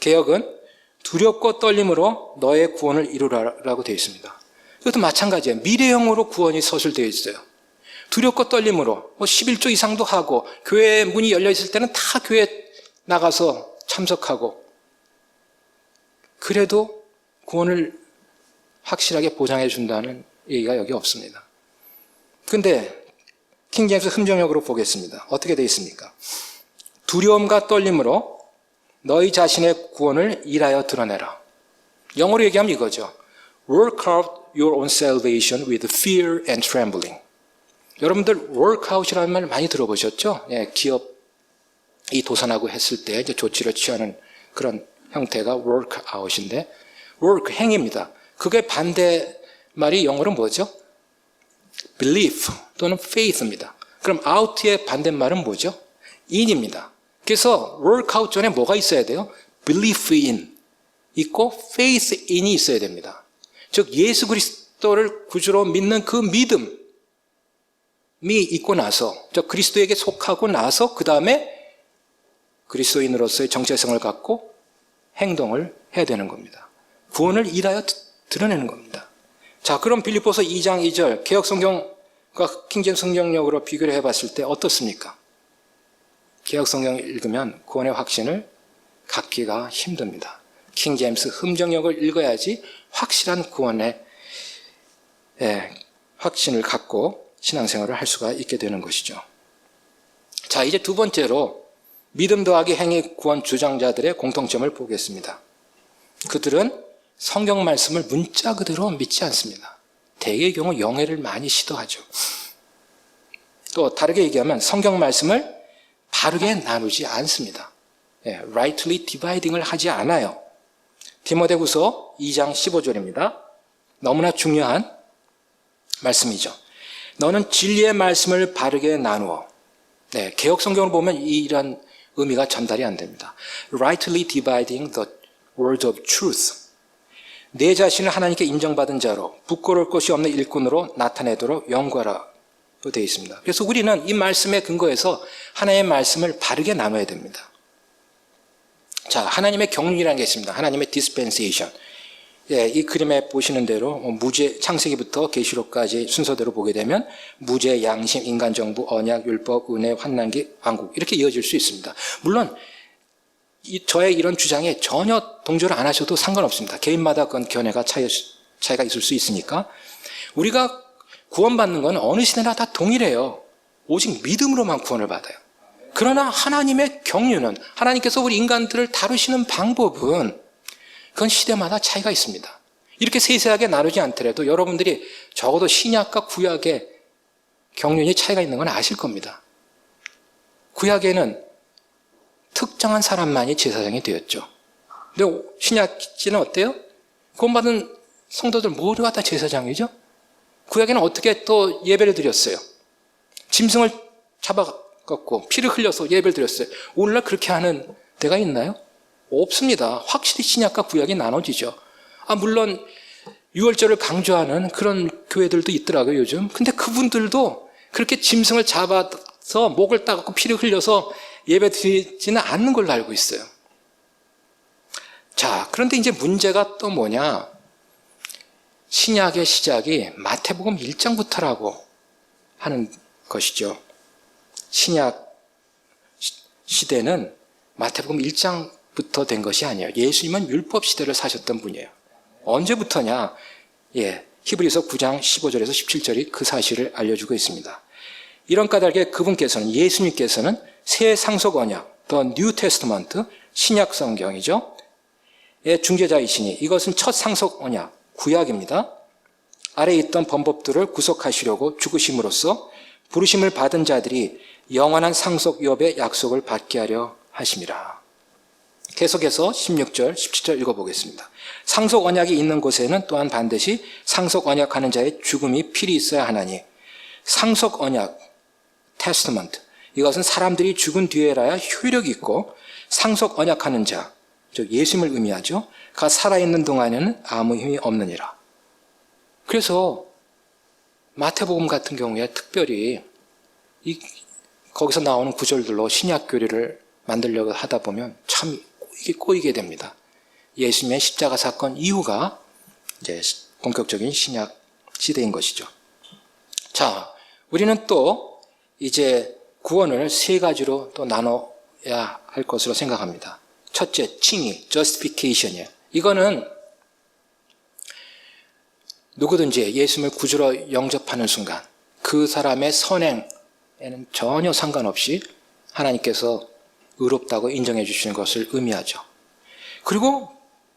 개역은 두렵고 떨림으로 너의 구원을 이루라라고 되어 있습니다. 이것도 마찬가지예요. 미래형으로 구원이 서술되어 있어요. 두렵고 떨림으로 11조 이상도 하고 교회 문이 열려 있을 때는 다 교회 나가서 참석하고 그래도 구원을 확실하게 보장해 준다는 얘기가 여기 없습니다. 그런데 킹제임스 흠정역으로 보겠습니다. 어떻게 되어 있습니까? 두려움과 떨림으로 너희 자신의 구원을 일하여 드러내라. 영어로 얘기하면 이거죠. Work out your own salvation with fear and trembling. 여러분들 work out이라는 말 많이 들어보셨죠? 기업이 도산하고 했을 때 이제 조치를 취하는 그런 형태가 work out인데 work 행위입니다. 그게 반대 말이 영어로 뭐죠? belief 또는 faith입니다. 그럼 out의 반대말은 뭐죠? in입니다. 그래서 work out 전에 뭐가 있어야 돼요? belief in 있고 faith in이 있어야 됩니다. 즉 예수 그리스도를 구주로 믿는 그 믿음이 있고 나서 즉 그리스도에게 속하고 나서 그 다음에 그리스도인으로서의 정체성을 갖고 행동을 해야 되는 겁니다. 구원을 일하여 드러내는 겁니다. 자, 그럼 빌립보서 2장 2절 개역성경과 킹제임스 성경역으로 비교를 해봤을 때 어떻습니까? 개역성경을 읽으면 구원의 확신을 갖기가 힘듭니다. 킹제임스 흠정역을 읽어야지 확실한 구원의 확신을 갖고 신앙생활을 할 수가 있게 되는 것이죠. 자, 이제 두 번째로 믿음 더하기 행위 구원 주장자들의 공통점을 보겠습니다. 그들은 성경 말씀을 문자 그대로 믿지 않습니다. 대개의 경우 영해를 많이 시도하죠. 또 다르게 얘기하면 성경 말씀을 바르게 나누지 않습니다. rightly dividing을 하지 않아요. 디모데후서 2장 15절입니다. 너무나 중요한 말씀이죠. 너는 진리의 말씀을 바르게 나누어. 개역 성경을 보면 이런 의미가 전달이 안 됩니다. rightly dividing the word of truth. 내 자신을 하나님께 인정받은 자로 부끄러울 것이 없는 일꾼으로 나타내도록 연구하라고 되어 있습니다. 그래서 우리는 이 말씀에 근거해서 하나님의 말씀을 바르게 나눠야 됩니다. 자, 하나님의 경륜이라는 게 있습니다. 하나님의 dispensation. 이 그림에 보시는 대로 무죄, 창세기부터 계시록까지 순서대로 보게 되면 무죄, 양심, 인간정부, 언약, 율법, 은혜, 환난기, 왕국 이렇게 이어질 수 있습니다. 물론 저의 이런 주장에 전혀 동조를 안 하셔도 상관없습니다. 개인마다 그건 견해가 차이가 있을 수 있으니까. 우리가 구원받는 건 어느 시대나 다 동일해요. 오직 믿음으로만 구원을 받아요. 그러나 하나님의 경륜은 하나님께서 우리 인간들을 다루시는 방법은 그건 시대마다 차이가 있습니다. 이렇게 세세하게 나누지 않더라도 여러분들이 적어도 신약과 구약의 경륜이 차이가 있는 건 아실 겁니다. 구약에는 특정한 사람만이 제사장이 되었죠. 근데 신약지는 어때요? 구원받은 성도들 모두가 다 제사장이죠? 구약에는 어떻게 또 예배를 드렸어요? 짐승을 잡아갖고 피를 흘려서 예배를 드렸어요. 오늘날 그렇게 하는 데가 있나요? 없습니다. 확실히 신약과 구약이 나눠지죠. 물론 유월절을 강조하는 그런 교회들도 있더라고요, 요즘. 근데 그분들도 그렇게 짐승을 잡아서 목을 따갖고 피를 흘려서 예배 드리지는 않는 걸로 알고 있어요. 자, 그런데 이제 문제가 또 뭐냐? 신약의 시작이 마태복음 1장부터라고 하는 것이죠. 신약 시대는 마태복음 1장부터 된 것이 아니에요. 예수님은 율법 시대를 사셨던 분이에요. 언제부터냐? 히브리서 9장 15절에서 17절이 그 사실을 알려주고 있습니다. 이런 까닭에 그분께서는 예수님께서는 새 상속 언약, The New Testament, 신약 성경이죠. 의 중재자이시니 이것은 첫 상속 언약, 구약입니다. 아래에 있던 범법들을 구속하시려고 죽으심으로써 부르심을 받은 자들이 영원한 상속유업의 약속을 받게 하려 하심이라. 계속해서 16절, 17절 읽어보겠습니다. 상속 언약이 있는 곳에는 또한 반드시 상속 언약하는 자의 죽음이 필히 있어야 하나니 상속 언약, 테스트먼트, 이것은 사람들이 죽은 뒤에라야 효력이 있고 상속 언약하는 자, 즉 예수님을 의미하죠. 가 살아있는 동안에는 아무 힘이 없느니라. 그래서 마태복음 같은 경우에 특별히 거기서 나오는 구절들로 신약 교리를 만들려고 하다 보면 참 이게 꼬이게 됩니다. 예수님의 십자가 사건 이후가 이제 본격적인 신약 시대인 것이죠. 자, 우리는 또 이제 구원을 세 가지로 또 나눠야 할 것으로 생각합니다. 첫째, 칭의, justification이에요. 이거는 누구든지 예수님을 구주로 영접하는 순간 그 사람의 선행에는 전혀 상관없이 하나님께서 의롭다고 인정해 주시는 것을 의미하죠. 그리고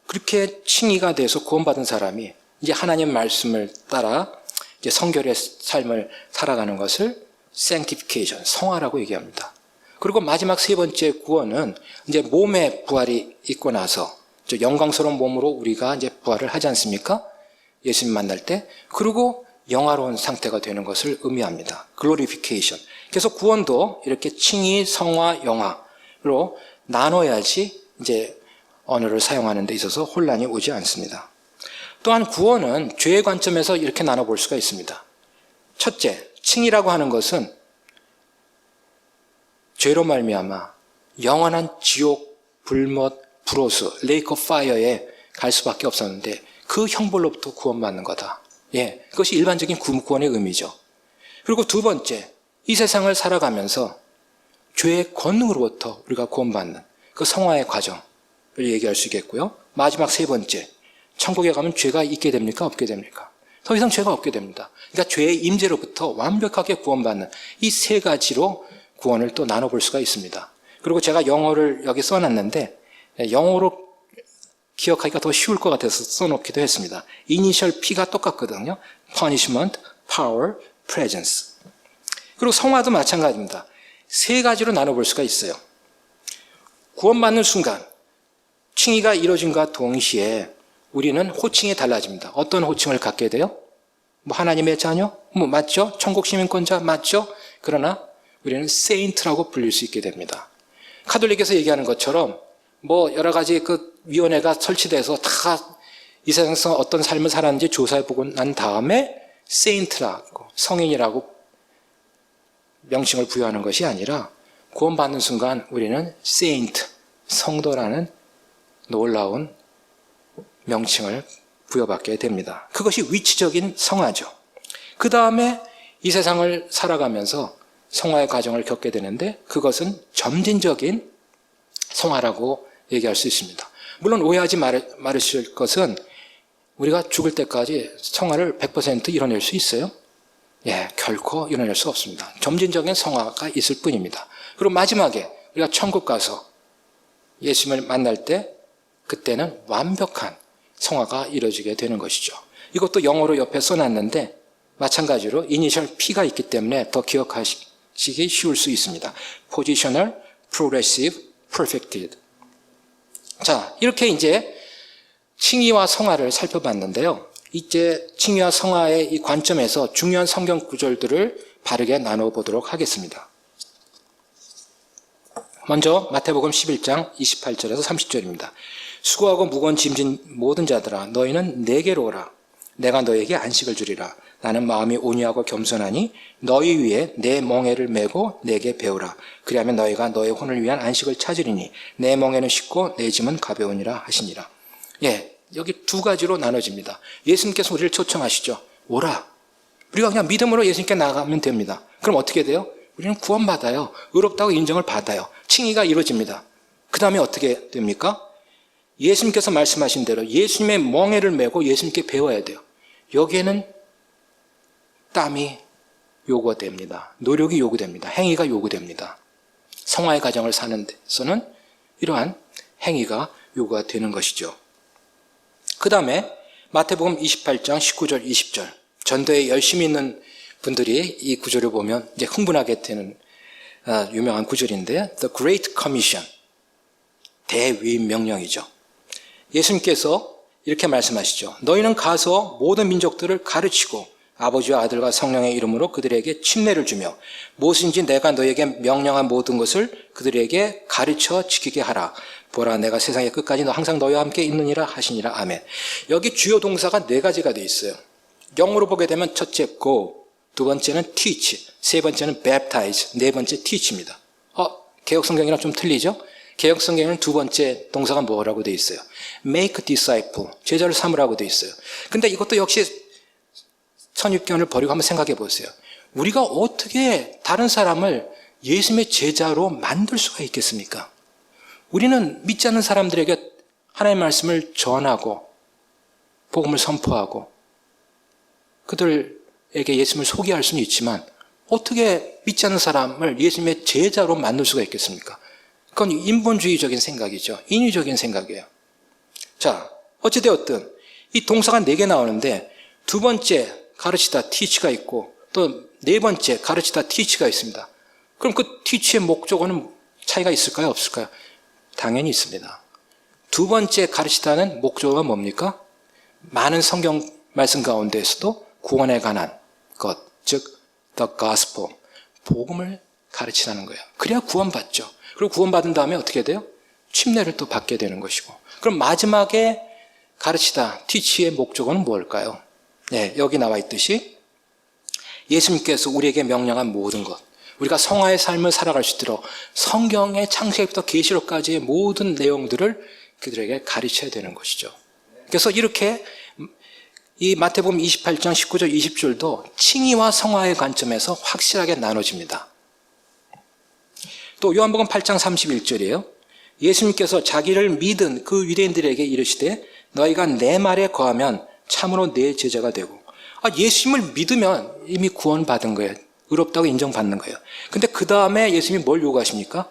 그렇게 칭의가 돼서 구원받은 사람이 이제 하나님 말씀을 따라 이제 성결의 삶을 살아가는 것을 sanctification, 성화라고 얘기합니다. 그리고 마지막 세 번째 구원은 이제 몸의 부활이 있고 나서 영광스러운 몸으로 우리가 이제 부활을 하지 않습니까? 예수님 만날 때. 그리고 영화로운 상태가 되는 것을 의미합니다. glorification. 그래서 구원도 이렇게 칭의, 성화, 영화로 나눠야지 이제 언어를 사용하는 데 있어서 혼란이 오지 않습니다. 또한 구원은 죄의 관점에서 이렇게 나눠볼 수가 있습니다. 첫째, 칭의라고 하는 것은 죄로 말미암아 영원한 지옥, 불못, 브로스, 레이크 오브 파이어에 갈 수밖에 없었는데 그 형벌로부터 구원받는 거다. 예, 그것이 일반적인 구원의 의미죠. 그리고 두 번째, 이 세상을 살아가면서 죄의 권능으로부터 우리가 구원받는 그 성화의 과정을 얘기할 수 있겠고요. 마지막 세 번째, 천국에 가면 죄가 있게 됩니까? 없게 됩니까? 더 이상 죄가 없게 됩니다. 그러니까 죄의 임재로부터 완벽하게 구원받는 이 세 가지로 구원을 또 나눠볼 수가 있습니다. 그리고 제가 영어를 여기 써놨는데 영어로 기억하기가 더 쉬울 것 같아서 써놓기도 했습니다. 이니셜 P가 똑같거든요. punishment, power, presence. 그리고 성화도 마찬가지입니다. 세 가지로 나눠볼 수가 있어요. 구원받는 순간 칭의가 이루어진과 동시에 우리는 호칭이 달라집니다. 어떤 호칭을 갖게 돼요? 뭐 하나님의 자녀? 뭐 맞죠? 천국 시민권자 맞죠? 그러나 우리는 세인트라고 불릴 수 있게 됩니다. 카톨릭에서 얘기하는 것처럼 뭐 여러 가지 그 위원회가 설치돼서 다 이 세상에서 어떤 삶을 살았는지 조사해보고 난 다음에 세인트라고 성인이라고 명칭을 부여하는 것이 아니라 구원받는 순간 우리는 세인트, 성도라는 놀라운 명칭을 부여받게 됩니다. 그것이 위치적인 성화죠. 그 다음에 이 세상을 살아가면서 성화의 과정을 겪게 되는데 그것은 점진적인 성화라고 얘기할 수 있습니다. 물론 오해하지 말으실 것은 우리가 죽을 때까지 성화를 100% 이뤄낼 수 있어요? 예, 결코 이뤄낼 수 없습니다. 점진적인 성화가 있을 뿐입니다. 그리고 마지막에 우리가 천국 가서 예수님을 만날 때 그때는 완벽한 성화가 이루어지게 되는 것이죠. 이것도 영어로 옆에 써놨는데 마찬가지로 이니셜 P가 있기 때문에 더 기억하시기 쉬울 수 있습니다. Positional, Progressive, Perfected. 자, 이렇게 이제 칭의와 성화를 살펴봤는데요. 이제 칭의와 성화의 이 관점에서 중요한 성경 구절들을 바르게 나눠보도록 하겠습니다. 먼저 마태복음 11장 28절에서 30절입니다. 수고하고 무거운 짐진 모든 자들아 너희는 내게로 오라. 내가 너에게 안식을 주리라. 나는 마음이 온유하고 겸손하니 너희 위에 내 멍에를 메고 내게 배우라. 그리하면 너희가 너의 혼을 위한 안식을 찾으리니 내 멍에는 쉽고 내 짐은 가벼우니라 하시니라. 예, 여기 두 가지로 나눠집니다. 예수님께서 우리를 초청하시죠. 오라. 우리가 그냥 믿음으로 예수님께 나가면 됩니다. 그럼 어떻게 돼요? 우리는 구원받아요. 의롭다고 인정을 받아요. 칭의가 이루어집니다. 그 다음에 어떻게 됩니까? 예수님께서 말씀하신 대로 예수님의 멍에를 메고 예수님께 배워야 돼요. 여기에는 땀이 요구됩니다. 노력이 요구됩니다. 행위가 요구됩니다. 성화의 과정을 사는 데서는 이러한 행위가 요구가 되는 것이죠. 그 다음에 마태복음 28장 19절 20절 전도에 열심히 있는 분들이 이 구절을 보면 이제 흥분하게 되는 유명한 구절인데 The Great Commission 대위임 명령이죠. 예수님께서 이렇게 말씀하시죠. 너희는 가서 모든 민족들을 가르치고 아버지와 아들과 성령의 이름으로 그들에게 침례를 주며 무엇인지 내가 너희에게 명령한 모든 것을 그들에게 가르쳐 지키게 하라. 보라, 내가 세상의 끝까지 항상 너희와 함께 있느니라 하시니라. 아멘. 여기 주요 동사가 4가지가 되어 있어요. 영어로 보게 되면 첫째 go, 두 번째는 teach, 세 번째는 baptize, 네 번째 teach입니다. 개역 성경이랑 좀 틀리죠? 개역 성경에는 두 번째 동사가 뭐라고 되어 있어요? make disciple, 제자를 삼으라고 되어 있어요. 근데 이것도 역시 선입견을 버리고 한번 생각해 보세요. 우리가 어떻게 다른 사람을 예수님의 제자로 만들 수가 있겠습니까? 우리는 믿지 않는 사람들에게 하나님의 말씀을 전하고 복음을 선포하고 그들에게 예수님을 소개할 수는 있지만 어떻게 믿지 않는 사람을 예수님의 제자로 만들 수가 있겠습니까? 그건 인본주의적인 생각이죠. 인위적인 생각이에요. 자, 어찌되었든 이 동사가 4개 나오는데 두 번째 가르치다 teach가 있고 또 네 번째 가르치다 teach가 있습니다. 그럼 그 teach의 목적어는 차이가 있을까요? 없을까요? 당연히 있습니다. 두 번째 가르치다는 목적어가 뭡니까? 많은 성경 말씀 가운데에서도 구원에 관한 것, 즉 the gospel, 복음을 가르치라는 거예요. 그래야 구원받죠. 그리고 구원받은 다음에 어떻게 돼요? 침례를 또 받게 되는 것이고. 그럼 마지막에 가르치다, teach의 목적어는 뭘까요? 네, 여기 나와 있듯이 예수님께서 우리에게 명령한 모든 것, 우리가 성화의 삶을 살아갈 수 있도록 성경의 창세기부터 계시록까지의 모든 내용들을 그들에게 가르쳐야 되는 것이죠. 그래서 이렇게 이 마태복음 28장 19절 20절도 칭의와 성화의 관점에서 확실하게 나눠집니다. 또 요한복음 8장 31절이에요. 예수님께서 자기를 믿은 그 유대인들에게 이르시되 너희가 내 말에 거하면 참으로 내 제자가 되고, 예수님을 믿으면 이미 구원받은 거예요. 의롭다고 인정받는 거예요. 근데 그 다음에 예수님이 뭘 요구하십니까?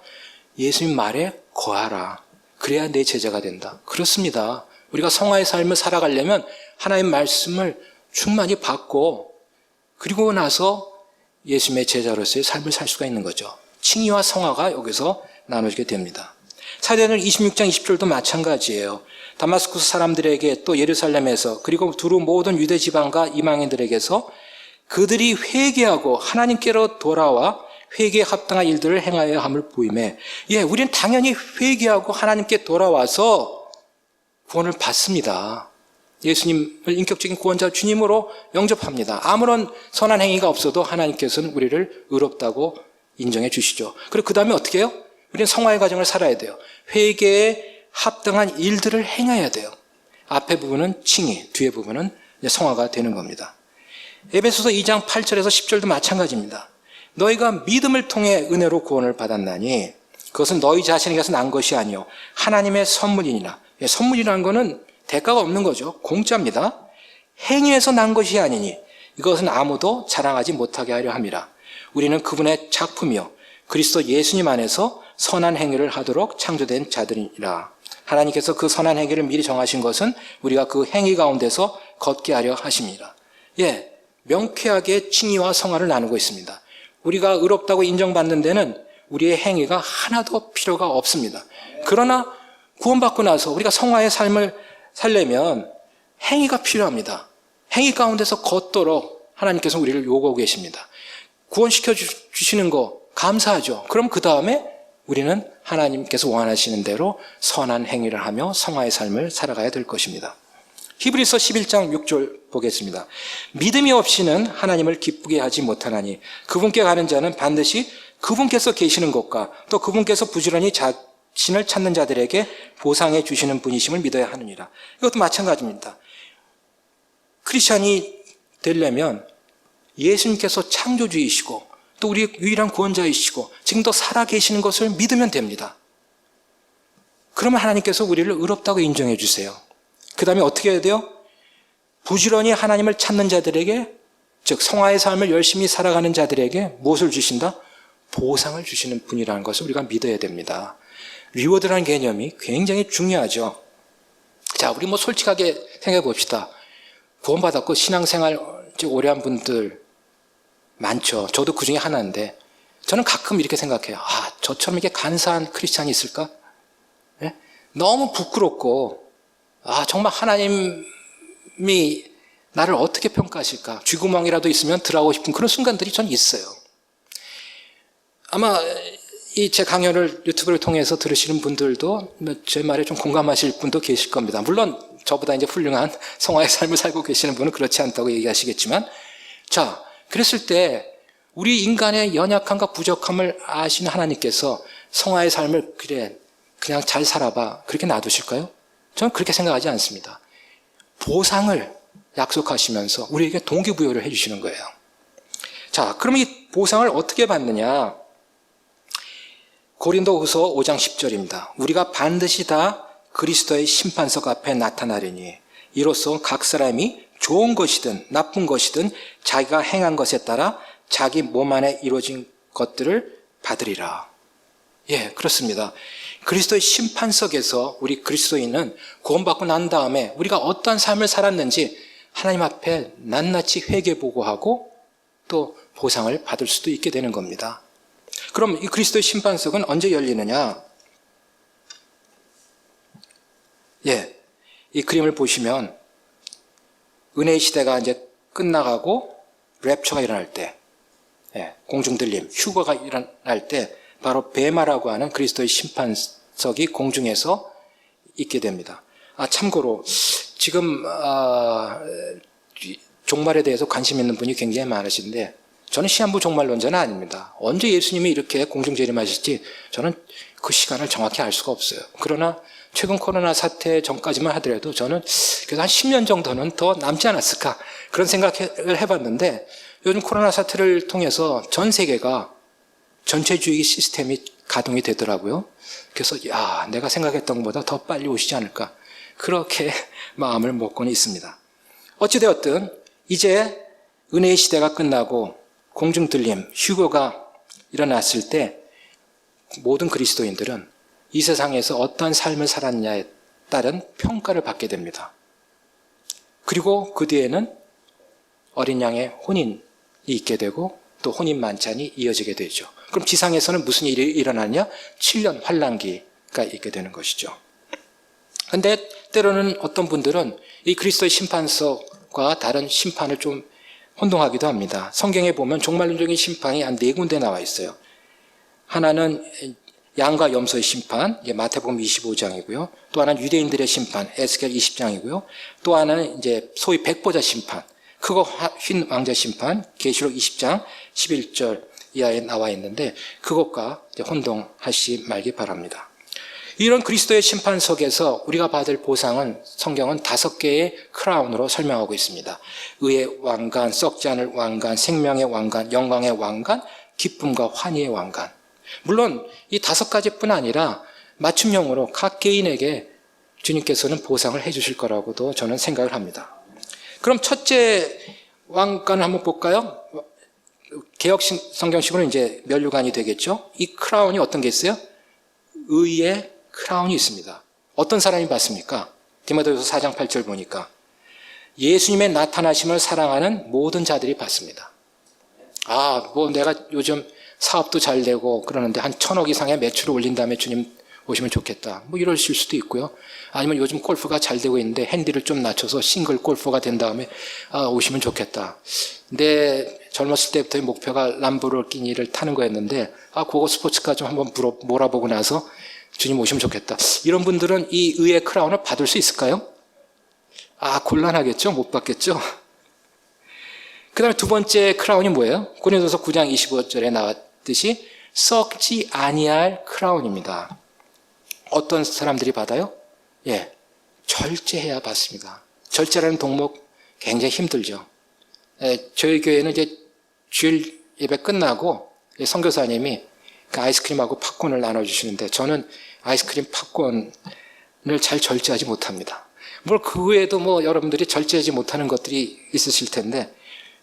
예수님 말에 거하라. 그래야 내 제자가 된다. 그렇습니다. 우리가 성화의 삶을 살아가려면 하나님의 말씀을 충만히 받고 그리고 나서 예수님의 제자로서의 삶을 살 수가 있는 거죠. 칭의와 성화가 여기서 나눠지게 됩니다. 사도행전 26장 20절도 마찬가지예요. 다마스쿠스 사람들에게 또 예루살렘에서 그리고 두루 모든 유대 지방과 이방인들에게서 그들이 회개하고 하나님께로 돌아와 회개에 합당한 일들을 행하여야 함을 보이매, 우리는 당연히 회개하고 하나님께 돌아와서 구원을 받습니다. 예수님을 인격적인 구원자 주님으로 영접합니다. 아무런 선한 행위가 없어도 하나님께서는 우리를 의롭다고 인정해 주시죠. 그리고 그 다음에 어떻게 해요? 우리는 성화의 과정을 살아야 돼요. 회개에 합당한 일들을 행해야 돼요. 앞에 부분은 칭의, 뒤에 부분은 성화가 되는 겁니다. 에베소서 2장 8절에서 10절도 마찬가지입니다. 너희가 믿음을 통해 은혜로 구원을 받았나니 그것은 너희 자신에게서 난 것이 아니요 하나님의 선물이니라. 선물이라는 것은 대가가 없는 거죠. 공짜입니다. 행위에서 난 것이 아니니 이것은 아무도 자랑하지 못하게 하려 함이라. 우리는 그분의 작품이요 그리스도 예수님 안에서 선한 행위를 하도록 창조된 자들이라. 하나님께서 그 선한 행위를 미리 정하신 것은 우리가 그 행위 가운데서 걷게 하려 하십니다. 명쾌하게 칭의와 성화를 나누고 있습니다. 우리가 의롭다고 인정받는 데는 우리의 행위가 하나도 필요가 없습니다. 그러나 구원받고 나서 우리가 성화의 삶을 살려면 행위가 필요합니다. 행위 가운데서 걷도록 하나님께서 우리를 요구하고 계십니다. 구원시켜 주시는 거 감사하죠. 그럼 그 다음에 우리는 하나님께서 원하시는 대로 선한 행위를 하며 성화의 삶을 살아가야 될 것입니다. 히브리서 11장 6절 보겠습니다. 믿음이 없이는 하나님을 기쁘게 하지 못하나니 그분께 가는 자는 반드시 그분께서 계시는 것과 또 그분께서 부지런히 자신을 찾는 자들에게 보상해 주시는 분이심을 믿어야 하느니라. 이것도 마찬가지입니다. 크리스찬이 되려면 예수님께서 창조주이시고 또 우리의 유일한 구원자이시고 지금도 살아계시는 것을 믿으면 됩니다. 그러면 하나님께서 우리를 의롭다고 인정해 주세요. 그 다음에 어떻게 해야 돼요? 부지런히 하나님을 찾는 자들에게, 즉 성화의 삶을 열심히 살아가는 자들에게 무엇을 주신다? 보상을 주시는 분이라는 것을 우리가 믿어야 됩니다. 리워드라는 개념이 굉장히 중요하죠. 자, 우리 솔직하게 생각해 봅시다. 구원받았고 신앙생활 오래 한 분들 많죠. 저도 그 중에 하나인데 저는 가끔 이렇게 생각해요. 저처럼 이렇게 간사한 크리스찬이 있을까? 너무 부끄럽고 정말 하나님이 나를 어떻게 평가하실까? 쥐구멍이라도 있으면 들어가고 싶은 그런 순간들이 전 있어요. 아마 이 제 강연을 유튜브를 통해서 들으시는 분들도 제 말에 좀 공감하실 분도 계실 겁니다. 물론 저보다 이제 훌륭한 성화의 삶을 살고 계시는 분은 그렇지 않다고 얘기하시겠지만, 자, 그랬을 때 우리 인간의 연약함과 부족함을 아시는 하나님께서 성화의 삶을 그냥 잘 살아봐 그렇게 놔두실까요? 저는 그렇게 생각하지 않습니다. 보상을 약속하시면서 우리에게 동기부여를 해주시는 거예요. 자, 그럼 이 보상을 어떻게 받느냐? 고린도후서 5장 10절입니다. 우리가 반드시 다 그리스도의 심판석 앞에 나타나리니 이로써 각 사람이 좋은 것이든 나쁜 것이든 자기가 행한 것에 따라 자기 몸 안에 이루어진 것들을 받으리라. 예, 그렇습니다. 그리스도의 심판석에서 우리 그리스도인은 구원받고 난 다음에 우리가 어떤 삶을 살았는지 하나님 앞에 낱낱이 회개보고하고 또 보상을 받을 수도 있게 되는 겁니다. 그럼 이 그리스도의 심판석은 언제 열리느냐? 예, 이 그림을 보시면 은혜의 시대가 이제 끝나가고 랩처가 일어날 때, 공중들림, 휴거가 일어날 때 바로 베마라고 하는 그리스도의 심판석이 공중에서 있게 됩니다. 참고로 지금 종말에 대해서 관심 있는 분이 굉장히 많으신데 저는 시한부 종말론자는 아닙니다. 언제 예수님이 이렇게 공중재림하실지 저는 그 시간을 정확히 알 수가 없어요. 그러나 최근 코로나 사태 전까지만 하더라도 저는 그래도 한 10년 정도는 더 남지 않았을까 그런 생각을 해봤는데 요즘 코로나 사태를 통해서 전 세계가 전체주의 시스템이 가동이 되더라고요. 그래서 내가 생각했던 것보다 더 빨리 오시지 않을까 그렇게 마음을 먹고는 있습니다. 어찌되었든 이제 은혜의 시대가 끝나고 공중들림, 휴거가 일어났을 때 모든 그리스도인들은 이 세상에서 어떠한 삶을 살았냐에 따른 평가를 받게 됩니다. 그리고 그 뒤에는 어린 양의 혼인이 있게 되고 또 혼인 만찬이 이어지게 되죠. 그럼 지상에서는 무슨 일이 일어나냐? 7년 환란기가 있게 되는 것이죠. 그런데 때로는 어떤 분들은 이 그리스도의 심판석과 다른 심판을 좀 혼동하기도 합니다. 성경에 보면 종말론적인 심판이 한 4군데 나와 있어요. 하나는 양과 염소의 심판, 마태복음 25장이고요. 또 하나는 유대인들의 심판, 에스겔 20장이고요. 또 하나는 이제 소위 백보자 심판, 크고 흰 왕자 심판, 계시록 20장 11절 이하에 나와 있는데 그것과 혼동하시 말기 바랍니다. 이런 그리스도의 심판석에서 우리가 받을 보상은 성경은 5개의 크라운으로 설명하고 있습니다. 의의 왕관, 썩지 않을 왕관, 생명의 왕관, 영광의 왕관, 기쁨과 환희의 왕관. 물론 이 5가지뿐 아니라 맞춤형으로 각 개인에게 주님께서는 보상을 해주실 거라고도 저는 생각을 합니다. 그럼 첫째 왕관을 한번 볼까요? 개역 성경식으로 이제 면류관이 되겠죠. 이 크라운이 어떤 게 있어요? 의의 크라운이 있습니다. 어떤 사람이 받습니까? 디모데후서 4장 8절 보니까 예수님의 나타나심을 사랑하는 모든 자들이 받습니다. 내가 요즘 사업도 잘 되고 그러는데 한 1,000억 이상의 매출을 올린 다음에 주님 오시면 좋겠다. 이러실 수도 있고요. 아니면 요즘 골프가 잘 되고 있는데 핸디를 좀 낮춰서 싱글 골퍼가 된 다음에 오시면 좋겠다. 내 젊었을 때부터의 목표가 람보르기니를 타는 거였는데 그거 스포츠카 좀 한번 몰아보고 나서 주님 오시면 좋겠다. 이런 분들은 이 의의 크라운을 받을 수 있을까요? 곤란하겠죠? 못 받겠죠? 그 다음에 두 번째 크라운이 뭐예요? 고린도서 9장 25절에 나왔듯이 썩지 아니할 크라운입니다. 어떤 사람들이 받아요? 절제해야 받습니다. 절제라는 동목 굉장히 힘들죠. 저희 교회는 이제 주일 예배 끝나고 선교사님이 그 아이스크림하고 팝콘을 나눠주시는데 저는 아이스크림 팝콘을 잘 절제하지 못합니다. 그 외에도 여러분들이 절제하지 못하는 것들이 있으실 텐데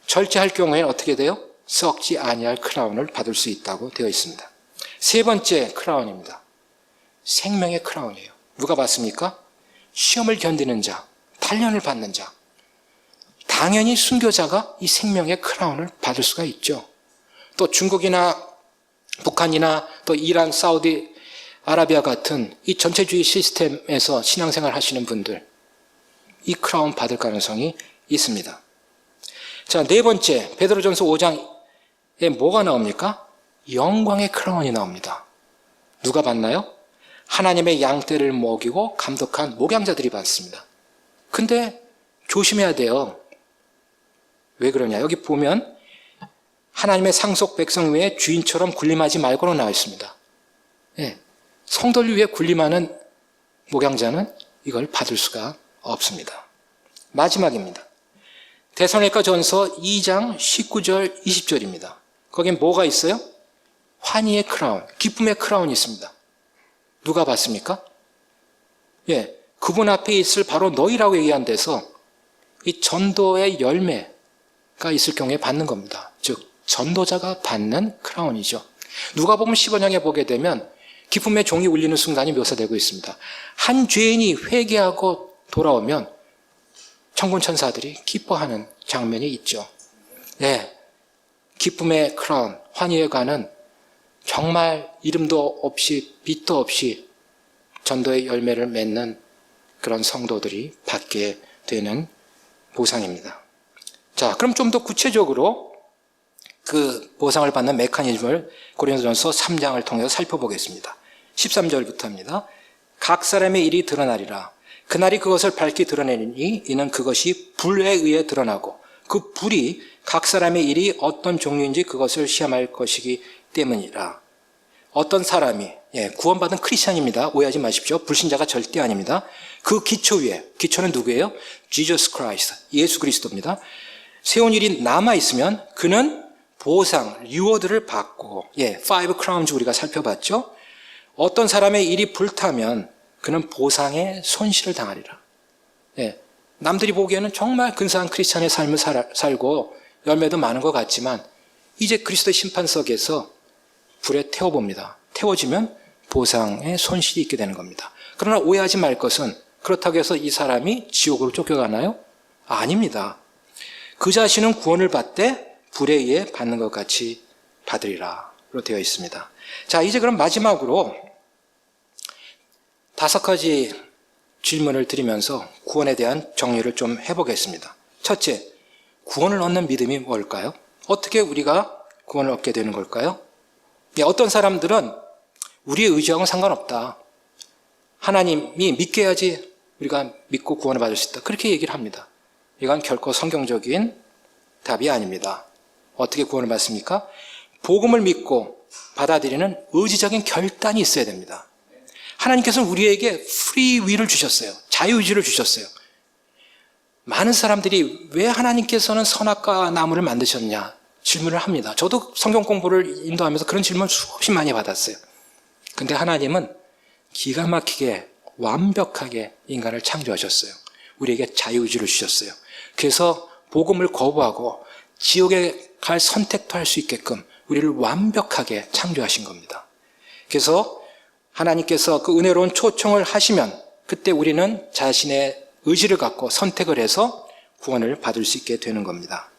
절제할 경우에는 어떻게 돼요? 썩지 아니할 크라운을 받을 수 있다고 되어 있습니다. 세 번째 크라운입니다. 생명의 크라운이에요. 누가 받습니까? 시험을 견디는 자, 단련을 받는 자. 당연히 순교자가 이 생명의 크라운을 받을 수가 있죠. 또 중국이나 북한이나 또 이란, 사우디 아라비아 같은 이 전체주의 시스템에서 신앙생활 하시는 분들, 이 크라운 받을 가능성이 있습니다. 자, 네 번째, 베드로전서 5장에 뭐가 나옵니까? 영광의 크라운이 나옵니다. 누가 받나요? 하나님의 양떼를 먹이고 감독한 목양자들이 받습니다. 근데 조심해야 돼요. 왜 그러냐? 여기 보면 하나님의 상속 백성 외에 주인처럼 군림하지 말고로 나와 있습니다. 예, 성도를 위해 군림하는 목양자는 이걸 받을 수가 없습니다. 마지막입니다. 데살로니가 전서 2장 19절 20절입니다. 거긴 뭐가 있어요? 환희의 크라운, 기쁨의 크라운이 있습니다. 누가 받습니까? 예, 그분 앞에 있을 바로 너희라고 얘기한 데서 이 전도의 열매가 있을 경우에 받는 겁니다. 즉 전도자가 받는 크라운이죠. 누가복음 15장에 보게 되면 기쁨의 종이 울리는 순간이 묘사되고 있습니다. 한 죄인이 회개하고 돌아오면 천군 천사들이 기뻐하는 장면이 있죠. 네, 기쁨의 크라운, 환희에 가는 정말 이름도 없이 빛도 없이 전도의 열매를 맺는 그런 성도들이 받게 되는 보상입니다. 자, 그럼 좀 더 구체적으로 그 보상을 받는 메커니즘을 고린도전서 3장을 통해서 살펴보겠습니다. 13절부터입니다. 각 사람의 일이 드러나리라. 그날이 그것을 밝히 드러내니 이는 그것이 불에 의해 드러나고 그 불이 각 사람의 일이 어떤 종류인지 그것을 시험할 것이기 때문이라. 어떤 사람이 구원받은 크리스찬입니다. 오해하지 마십시오. 불신자가 절대 아닙니다. 그 기초 위에, 기초는 누구예요? Jesus Christ, 예수 그리스도입니다. 세운 일이 남아있으면 그는 보상, 리워드를 받고, five crowns 우리가 살펴봤죠? 어떤 사람의 일이 불타면 그는 보상의 손실을 당하리라. 남들이 보기에는 정말 근사한 크리스찬의 삶을 살고 열매도 많은 것 같지만 이제 그리스도의 심판석에서 불에 태워봅니다. 태워지면 보상의 손실이 있게 되는 겁니다. 그러나 오해하지 말 것은 그렇다고 해서 이 사람이 지옥으로 쫓겨가나요? 아닙니다. 그 자신은 구원을 받되 불에 의해 받는 것 같이 받으리라 로 되어 있습니다. 자, 이제 그럼 마지막으로 5가지 질문을 드리면서 구원에 대한 정리를 좀 해보겠습니다. 첫째, 구원을 얻는 믿음이 뭘까요? 어떻게 우리가 구원을 얻게 되는 걸까요? 어떤 사람들은 우리의 의지하고는 상관없다. 하나님이 믿게 해야지 우리가 믿고 구원을 받을 수 있다. 그렇게 얘기를 합니다. 이건 결코 성경적인 답이 아닙니다. 어떻게 구원을 받습니까? 복음을 믿고 받아들이는 의지적인 결단이 있어야 됩니다. 하나님께서는 우리에게 프리 윌을 주셨어요. 자유의지를 주셨어요. 많은 사람들이 왜 하나님께서는 선악과 나무를 만드셨냐 질문을 합니다. 저도 성경 공부를 인도하면서 그런 질문 수없이 많이 받았어요. 근데 하나님은 기가 막히게 완벽하게 인간을 창조하셨어요. 우리에게 자유의지를 주셨어요. 그래서 복음을 거부하고 지옥에 갈 선택도 할 수 있게끔 우리를 완벽하게 창조하신 겁니다. 그래서 하나님께서 그 은혜로운 초청을 하시면 그때 우리는 자신의 의지를 갖고 선택을 해서 구원을 받을 수 있게 되는 겁니다.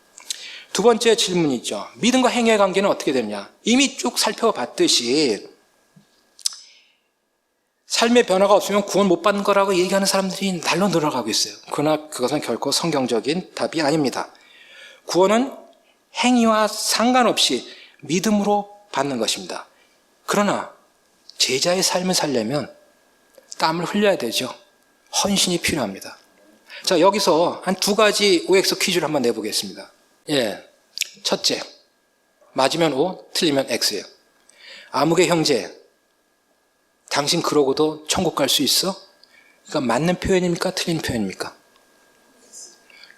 두 번째 질문이죠. 믿음과 행위의 관계는 어떻게 되느냐? 이미 쭉 살펴봤듯이 삶의 변화가 없으면 구원 못 받는 거라고 얘기하는 사람들이 날로 늘어가고 있어요. 그러나 그것은 결코 성경적인 답이 아닙니다. 구원은 행위와 상관없이 믿음으로 받는 것입니다. 그러나 제자의 삶을 살려면 땀을 흘려야 되죠. 헌신이 필요합니다. 자, 여기서 한 2가지 OX 퀴즈를 한번 내보겠습니다. 첫째, 맞으면 O, 틀리면 X예요. 아무개 형제, 당신 그러고도 천국 갈 수 있어? 그러니까 맞는 표현입니까? 틀린 표현입니까?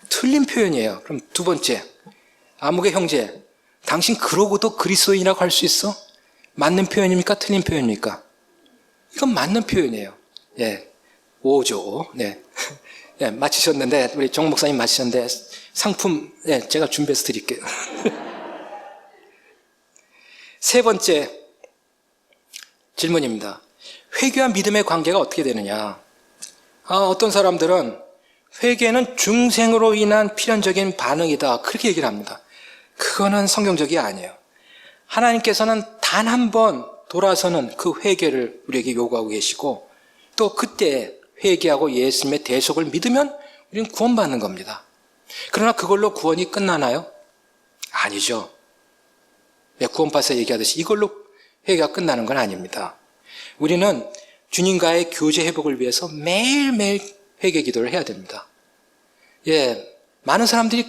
틀린 표현이에요. 그럼 두 번째, 아무개 형제, 당신 그러고도 그리스도인이라고 할 수 있어? 맞는 표현입니까? 틀린 표현입니까? 이건 맞는 표현이에요. 오죠. 맞히셨는데, 우리 정 목사님 맞히셨는데, 상품, 제가 준비해서 드릴게요. 세 번째 질문입니다. 회개와 믿음의 관계가 어떻게 되느냐? 어떤 사람들은 회개는 중생으로 인한 필연적인 반응이다. 그렇게 얘기를 합니다. 그거는 성경적이 아니에요. 하나님께서는 단 한 번 돌아서는 그 회개를 우리에게 요구하고 계시고 또 그때 회개하고 예수님의 대속을 믿으면 우리는 구원받는 겁니다. 그러나 그걸로 구원이 끝나나요? 아니죠. 구원파서 얘기하듯이 이걸로 회개가 끝나는 건 아닙니다. 우리는 주님과의 교제 회복을 위해서 매일매일 회개 기도를 해야 됩니다. 많은 사람들이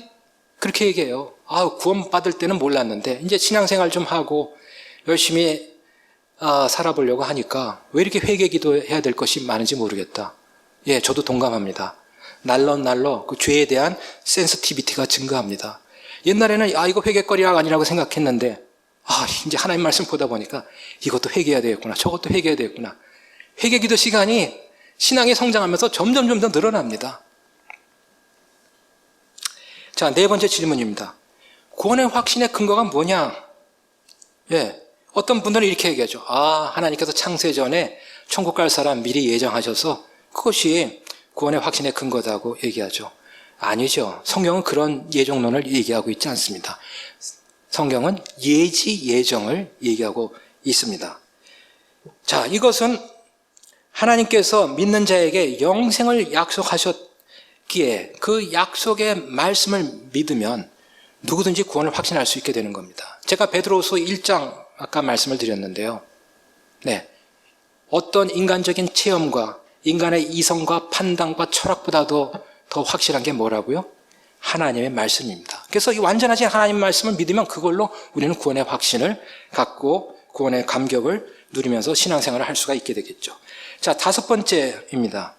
그렇게 얘기해요. 구원받을 때는 몰랐는데 이제 신앙생활 좀 하고 열심히 살아보려고 하니까 왜 이렇게 회개 기도해야 될 것이 많은지 모르겠다. 저도 동감합니다. 날로 그 죄에 대한 센서티비티가 증가합니다. 옛날에는 이거 회개거리가 아니라고 생각했는데 이제 하나님 말씀 보다 보니까 이것도 회개해야 되겠구나, 저것도 회개해야 되겠구나. 회개 기도 시간이 신앙이 성장하면서 점점 더 늘어납니다. 자, 네 번째 질문입니다. 구원의 확신의 근거가 뭐냐? 어떤 분들은 이렇게 얘기하죠. 하나님께서 창세 전에 천국 갈 사람 미리 예정하셔서 그것이 구원의 확신의 근거다고 얘기하죠. 아니죠. 성경은 그런 예정론을 얘기하고 있지 않습니다. 성경은 예지 예정을 얘기하고 있습니다. 자, 이것은 하나님께서 믿는 자에게 영생을 약속하셨기에 그 약속의 말씀을 믿으면 누구든지 구원을 확신할 수 있게 되는 겁니다. 제가 베드로후서 1장 아까 말씀을 드렸는데요. 어떤 인간적인 체험과 인간의 이성과 판단과 철학보다도 더 확실한 게 뭐라고요? 하나님의 말씀입니다. 그래서 이 완전하신 하나님 말씀을 믿으면 그걸로 우리는 구원의 확신을 갖고 구원의 감격을 누리면서 신앙생활을 할 수가 있게 되겠죠. 자, 다섯 번째입니다.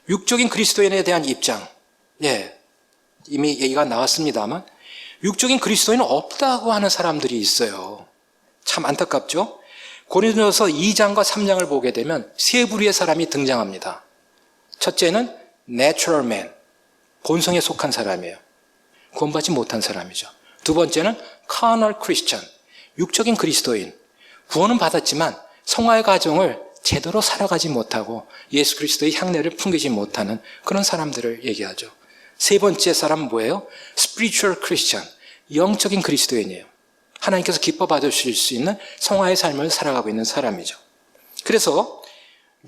육적인 그리스도인에 대한 입장. 이미 얘기가 나왔습니다만 육적인 그리스도인은 없다고 하는 사람들이 있어요. 참 안타깝죠? 고린도서 2장과 3장을 보게 되면 세 부류의 사람이 등장합니다. 첫째는 natural man, 본성에 속한 사람이에요. 구원받지 못한 사람이죠. 두 번째는 carnal Christian, 육적인 그리스도인. 구원은 받았지만 성화의 과정을 제대로 살아가지 못하고 예수 그리스도의 향내를 풍기지 못하는 그런 사람들을 얘기하죠. 세 번째 사람은 뭐예요? spiritual Christian, 영적인 그리스도인이에요. 하나님께서 기뻐 받으실 수 있는 성화의 삶을 살아가고 있는 사람이죠. 그래서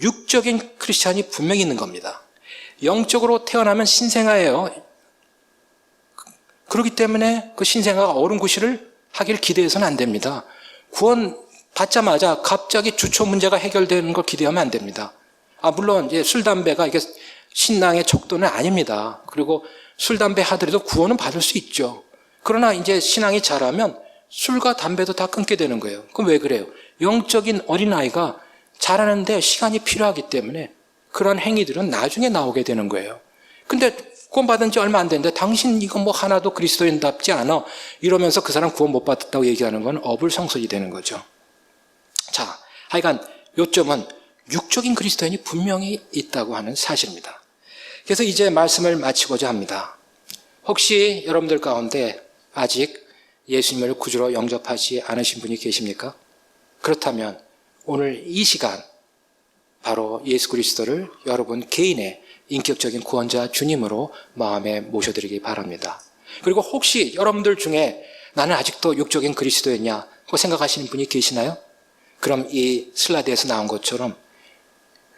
육적인 크리스찬이 분명히 있는 겁니다. 영적으로 태어나면 신생아예요. 그렇기 때문에 그 신생아가 어른구실을 하기를 기대해서는 안 됩니다. 구원 받자마자 갑자기 주초 문제가 해결되는 걸 기대하면 안 됩니다. 물론 이제 술, 담배가 이게 신앙의 척도는 아닙니다. 그리고 술, 담배 하더라도 구원은 받을 수 있죠. 그러나 이제 신앙이 자라면 술과 담배도 다 끊게 되는 거예요. 그럼 왜 그래요? 영적인 어린아이가 자라는데 시간이 필요하기 때문에 그런 행위들은 나중에 나오게 되는 거예요. 근데 구원 받은 지 얼마 안 됐는데 당신 이거 뭐 하나도 그리스도인답지 않아 이러면서 그 사람 구원 못 받았다고 얘기하는 건 어불성설이 되는 거죠. 자, 하여간 요점은 육적인 그리스도인이 분명히 있다고 하는 사실입니다. 그래서 이제 말씀을 마치고자 합니다. 혹시 여러분들 가운데 아직 예수님을 구주로 영접하지 않으신 분이 계십니까? 그렇다면 오늘 이 시간 바로 예수 그리스도를 여러분 개인의 인격적인 구원자 주님으로 마음에 모셔드리기 바랍니다. 그리고 혹시 여러분들 중에 나는 아직도 육적인 그리스도였냐고 생각하시는 분이 계시나요? 그럼 이 슬라이드에서 나온 것처럼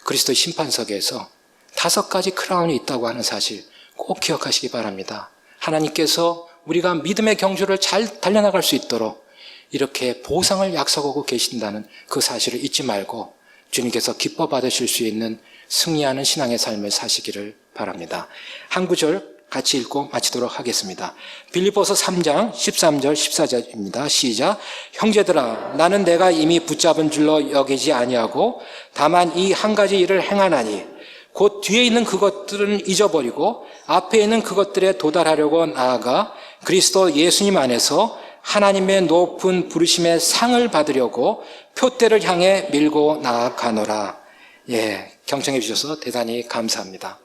그리스도의 심판석에서 5가지 크라운이 있다고 하는 사실 꼭 기억하시기 바랍니다. 하나님께서 우리가 믿음의 경주를 잘 달려나갈 수 있도록 이렇게 보상을 약속하고 계신다는 그 사실을 잊지 말고 주님께서 기뻐 받으실 수 있는 승리하는 신앙의 삶을 사시기를 바랍니다. 한 구절 같이 읽고 마치도록 하겠습니다. 빌립보서 3장 13절 14절입니다. 시작. 형제들아, 나는 내가 이미 붙잡은 줄로 여기지 아니하고 다만 이 한 가지 일을 행하나니 곧 뒤에 있는 그것들은 잊어버리고 앞에 있는 그것들에 도달하려고 나아가 그리스도 예수님 안에서 하나님의 높은 부르심의 상을 받으려고 표대를 향해 밀고 나아가노라. 경청해 주셔서 대단히 감사합니다.